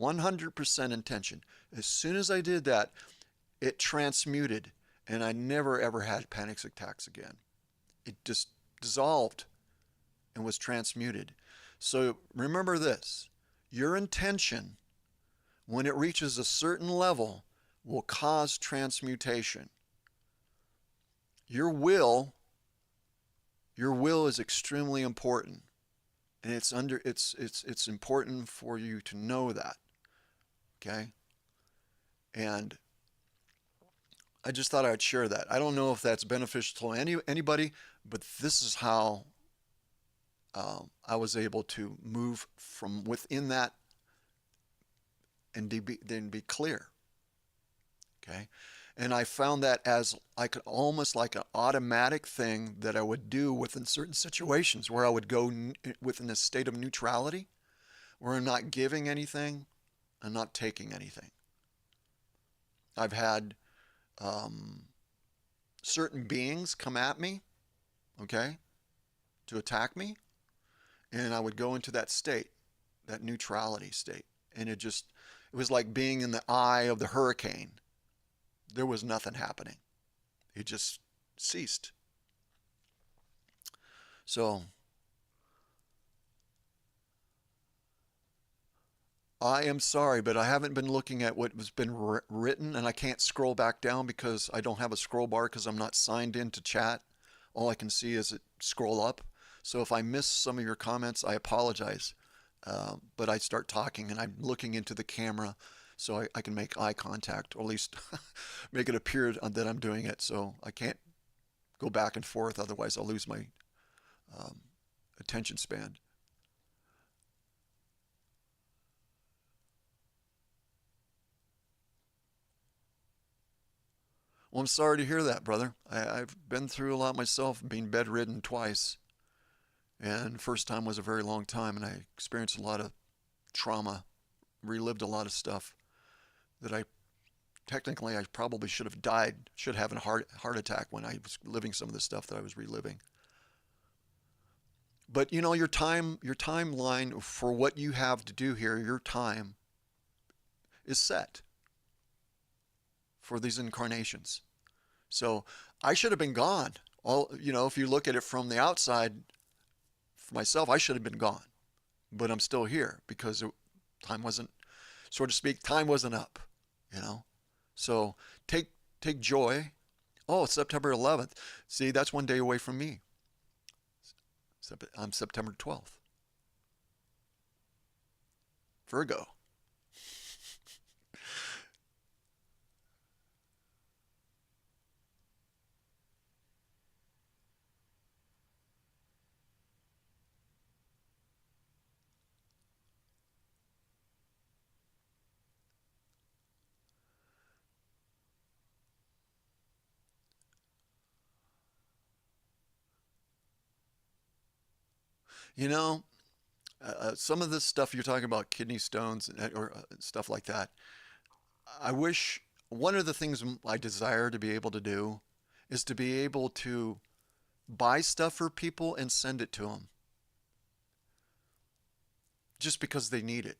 100% intention, as soon as I did that, it transmuted and I never ever had panic attacks again. It just dissolved and was transmuted. So remember this, your intention, when it reaches a certain level, will cause transmutation. Your will, your will is extremely important. And it's important for you to know that. Okay? And I just thought I'd share that. I don't know if that's beneficial to anybody, but this is how I was able to move from within that and then be clear. Okay. And I found that as like almost like an automatic thing that I would do within certain situations where I would go within a state of neutrality, where I'm not giving anything and not taking anything. I've had um, certain beings come at me, okay, to attack me, and I would go into that state, that neutrality state, and it was like being in the eye of the hurricane. There was nothing happening. It just ceased. So I am sorry, but I haven't been looking at what has been written, and I can't scroll back down because I don't have a scroll bar because I'm not signed into chat. All I can see is it scroll up. So if I miss some of your comments, I apologize. But I start talking and I'm looking into the camera so I can make eye contact, or at least make it appear that I'm doing it. So I can't go back and forth, otherwise I'll lose my um, attention span. Well, I'm sorry to hear that, brother. I've been through a lot myself, being bedridden twice. And first time was a very long time, and I experienced a lot of trauma, relived a lot of stuff that I probably should have died, should have a heart attack when I was living some of the stuff that I was reliving. But you know, your timeline for what you have to do here, your time is set for these incarnations. So I should have been gone. If you look at it from the outside, for myself, I should have been gone, but I'm still here because time wasn't, so to speak, time wasn't up. You know, so take take joy. Oh, it's September 11th. See, that's one day away from me. I'm September 12th. Virgo. You know, some of this stuff you're talking about, kidney stones or stuff like that. I wish one of the things I desire to be able to do is to be able to buy stuff for people and send it to them just because they need it.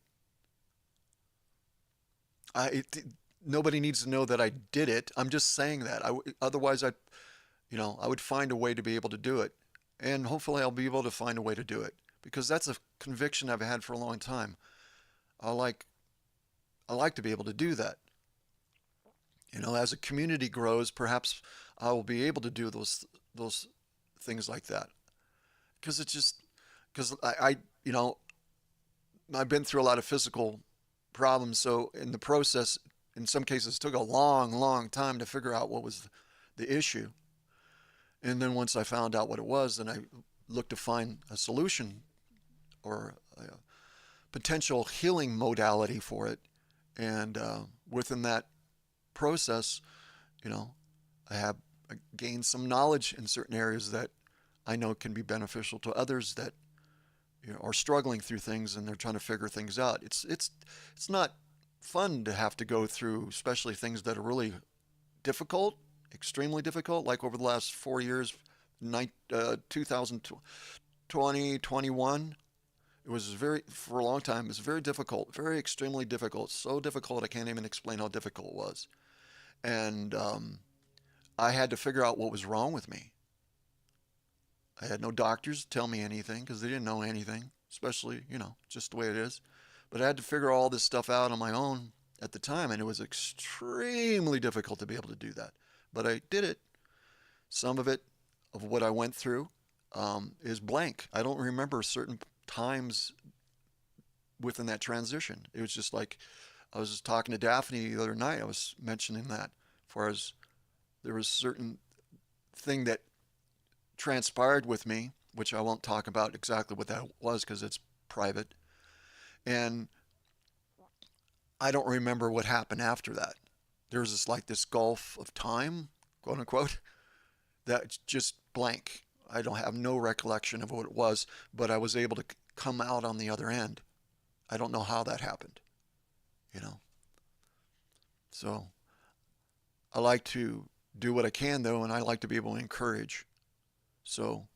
I it, Nobody needs to know that I did it. I'm just saying that. Otherwise, I would find a way to be able to do it, and hopefully, I'll be able to find a way to do it because that's a conviction I've had for a long time. I like I like to be able to do that. As a community grows, perhaps I will be able to do those things like that because it's just because you know I've been through a lot of physical problems. So in the process, in some cases, it took a long, long time to figure out what was the issue. And then once I found out what it was, then I looked to find a solution or a potential healing modality for it. And within that process, you know, I have gained some knowledge in certain areas that I know can be beneficial to others that are struggling through things and they're trying to figure things out. It's not fun to have to go through, especially things that are really difficult, extremely difficult, like over the last 4 years, 2020, 21. It was for a long time, it was very difficult, very extremely difficult. So difficult, I can't even explain how difficult it was. And I had to figure out what was wrong with me. I had no doctors tell me anything because they didn't know anything, especially, just the way it is. But I had to figure all this stuff out on my own at the time, and it was extremely difficult to be able to do that. But I did it. Some of what I went through, is blank. I don't remember certain times within that transition. It was just like I was just talking to Daphne the other night. I was mentioning that, as far as there was certain thing that transpired with me which I won't talk about exactly what that was because it's private. And I don't remember what happened after that. There was this gulf of time, quote unquote, that's just blank. I don't have no recollection of what it was, but I was able to come out on the other end. I don't know how that happened, you know. So I like to do what I can though, and I like to be able to encourage. So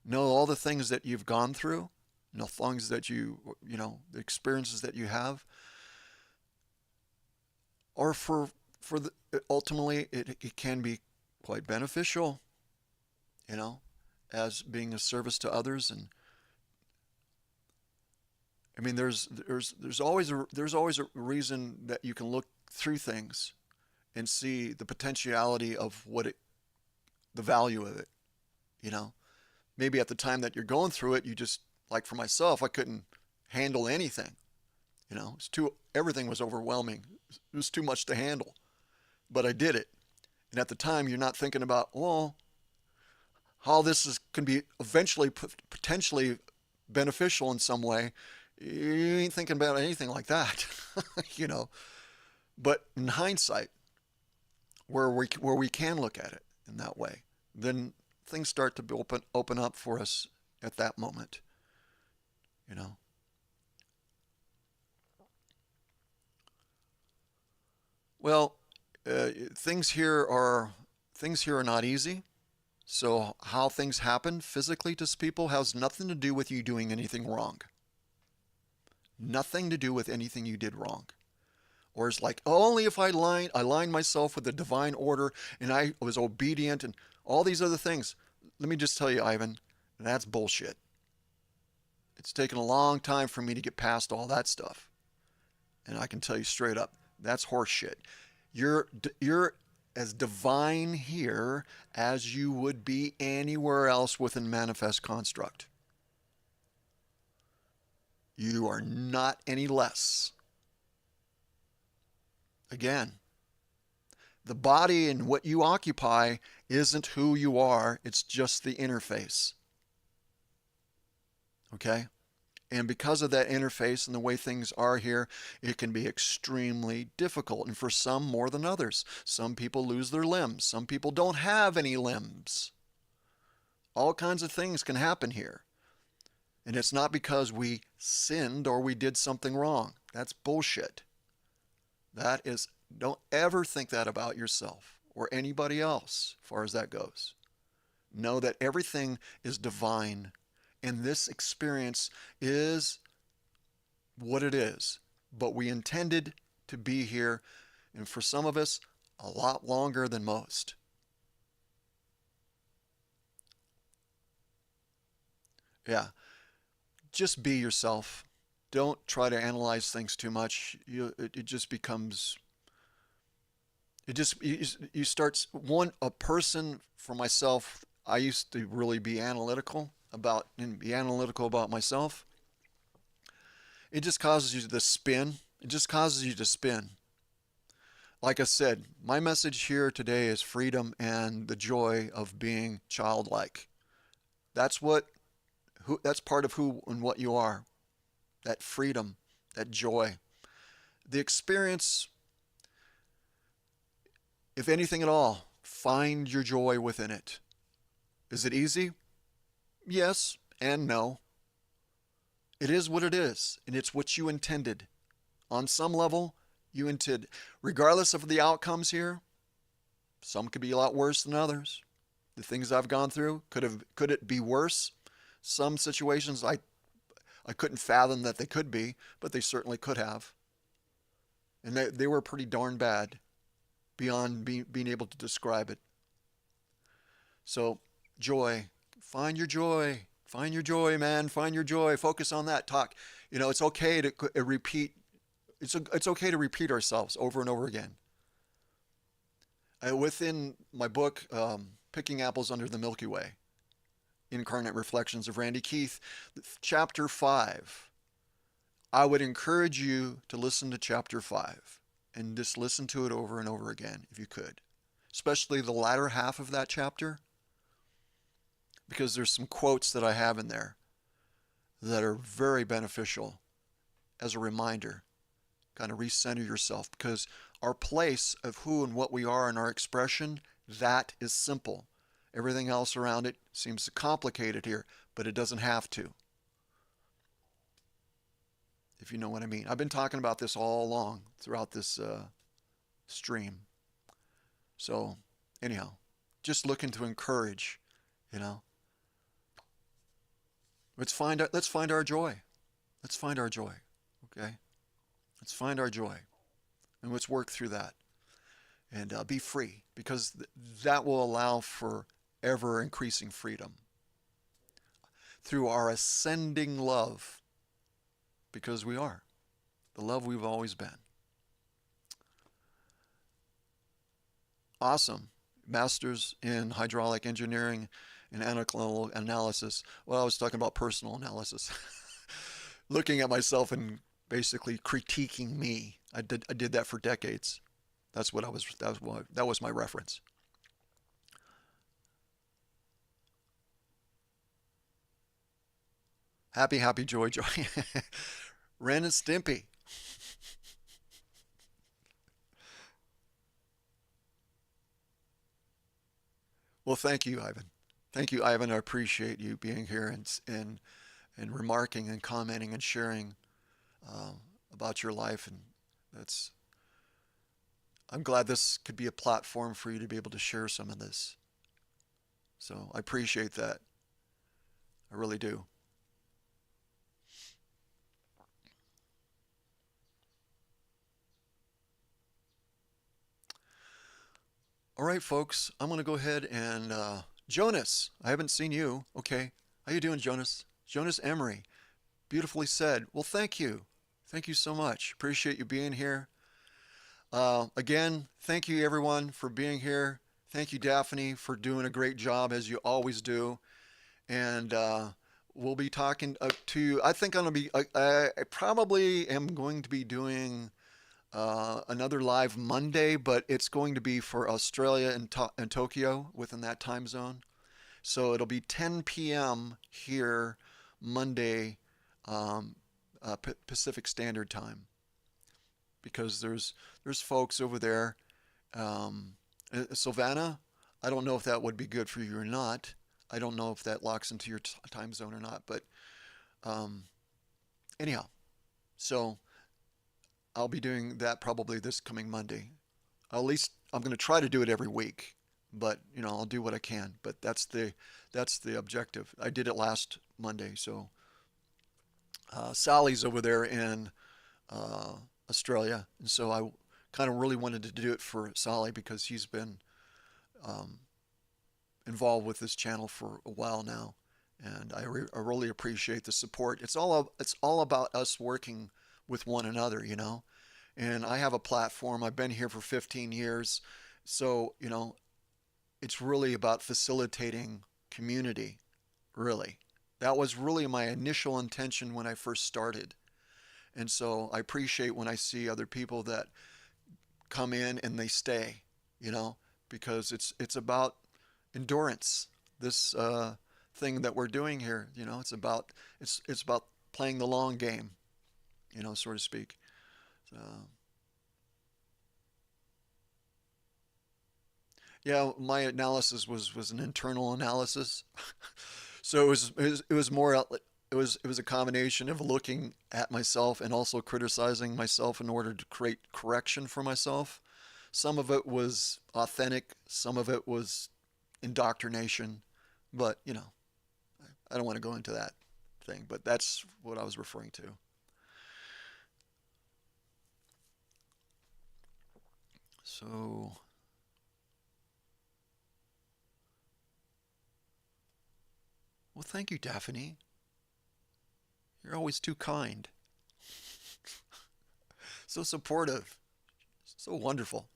know all the things that you've gone through, the things that the experiences that you have, or for the ultimately it can be quite beneficial, you know, as being a service to others. And I mean, there's always a reason that you can look through things and see the potentiality of the value of it. You know, maybe at the time that you're going through it, you just like for myself, I couldn't handle anything. You know, everything was overwhelming. It was too much to handle, but I did it. And at the time, you're not thinking about, well, how can be eventually potentially beneficial in some way. You ain't thinking about anything like that, you know. But in hindsight, where we can look at it in that way, then things start to open up for us at that moment, you know. Well, things here are not easy. So how things happen physically to people has nothing to do with you doing anything wrong. Nothing to do with anything you did wrong. Or it's like, only if I aligned myself with the divine order and I was obedient and all these other things. Let me just tell you, Ivan, that's bullshit. It's taken a long time for me to get past all that stuff. And I can tell you straight up, that's horseshit. You're as divine here as you would be anywhere else within manifest construct. You are not any less. Again, the body and what you occupy isn't who you are, it's just the interface. Okay? And because of that interface and the way things are here, it can be extremely difficult. And for some, more than others. Some people lose their limbs. Some people don't have any limbs. All kinds of things can happen here. And it's not because we sinned or we did something wrong. That's bullshit. Don't ever think that about yourself or anybody else, as far as that goes. Know that everything is divine. And this experience is what it is. But we intended to be here, and for some of us, a lot longer than most. Yeah, just be yourself. Don't try to analyze things too much. It just becomes. It just you start a person. For myself, I used to really be analytical about myself. It just causes you to spin. It just causes you to spin. Like I said, my message here today is freedom and the joy of being childlike. That's that's part of who and what you are. That freedom, that joy. The experience, if anything at all, find your joy within it. Is it easy? Yes and no. It is what it is, and it's what you intended. On some level, you intended, regardless of the outcomes here, some could be a lot worse than others. The things I've gone through, could it be worse? Some situations I couldn't fathom that they could be, but they certainly could have. And they were pretty darn bad beyond being able to describe it. So, joy. Find your joy. Find your joy, man. Find your joy. Focus on that. Talk. It's okay to repeat. It's okay to repeat ourselves over and over again. Within my book, Picking Apples Under the Milky Way, Incarnate Reflections of Randy Keith, Chapter 5, I would encourage you to listen to Chapter 5 and just listen to it over and over again if you could. Especially the latter half of that chapter. because there's some quotes that I have in there that are very beneficial as a reminder. Kind of recenter yourself, because our place of who and what we are in our expression, that is simple. Everything else around it seems complicated here, but it doesn't have to, if you know what I mean. I've been talking about this all along throughout this stream. So, anyhow, just looking to encourage, you know. Let's find our joy. Let's find our joy. Okay? Let's find our joy. And let's work through that. And be free, because that will allow for ever increasing freedom through our ascending love, because we are the love we've always been. Awesome. Masters in hydraulic engineering and analytical analysis. Well, I was talking about personal analysis. Looking at myself and basically critiquing me. I did that for decades. That was my reference. Happy, happy, joy, joy. Ren and Stimpy. Well, thank you, Ivan. Thank you, Ivan. I appreciate you being here and remarking and commenting and sharing uh, about your life. And that's I'm glad this could be a platform for you to be able to share some of this. So I appreciate that. I really do. All right, folks. I'm gonna go ahead and Jonas. I haven't seen you. Okay. How you doing, Jonas? Jonas Emery. Beautifully said. Well, thank you. Thank you so much. Appreciate you being here. Again, thank you everyone for being here. Thank you, Daphne, for doing a great job as you always do. And we'll be talking to you. I think I'm gonna be. I probably am going to be doing another live Monday, but it's going to be for Australia and Tokyo within that time zone. So it'll be 10 p.m. here Monday, um, Pacific Standard Time, because there's folks over there. Um, Savannah, I don't know if that would be good for you or not. I don't know if that locks into your time zone or not, but um, anyhow, so I'll be doing that probably this coming Monday. At least I'm going to try to do it every week, but I'll do what I can. But that's the objective. I did it last Monday, so Sally's over there in uh, Australia, and so I kind of really wanted to do it for Sally because he's been um, involved with this channel for a while now, and I really appreciate the support. It's all about us working with one another, And I have a platform. I've been here for 15 years, so it's really about facilitating community. Really, that was really my initial intention when I first started. And so I appreciate when I see other people that come in and they stay, you know, because it's about endurance. This thing that we're doing here, it's about playing the long game, so to speak. So, yeah, my analysis was an internal analysis. So it was more it was a combination of looking at myself and also criticizing myself in order to create correction for myself. Some of it was authentic, some of it was indoctrination, but I don't want to go into that thing, but that's what I was referring to. So, well, thank you, Daphne. You're always too kind, so supportive, so wonderful.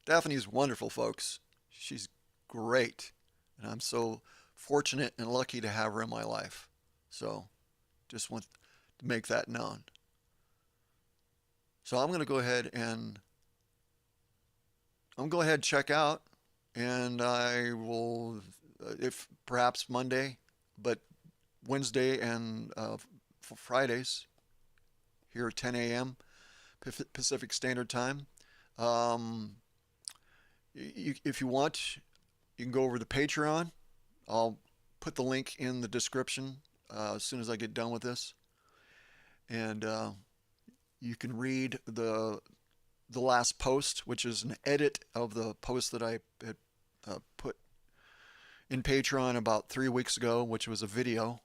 Daphne's wonderful, folks. She's great, and I'm so fortunate and lucky to have her in my life. So, just want to make that known. So, I'm going to go ahead and check out, and I will if perhaps Monday, but Wednesday and Fridays here at 10 a.m. Pacific Standard Time. Um, if you want, you can go over to Patreon. I'll put the link in the description as soon as I get done with this, and you can read the last post, which is an edit of the post that I had put in Patreon about 3 weeks ago, which was a video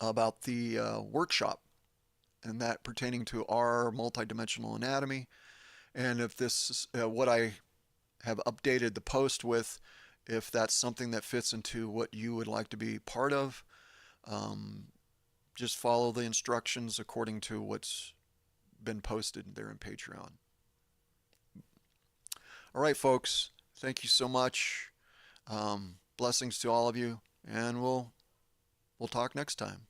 about the workshop, and that pertaining to our multidimensional anatomy. And if this is what I have updated the post with, if that's something that fits into what you would like to be part of, um, just follow the instructions according to what's been posted there in Patreon. All right, folks, thank you so much. Blessings to all of you, and we'll talk next time.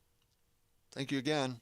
Thank you again.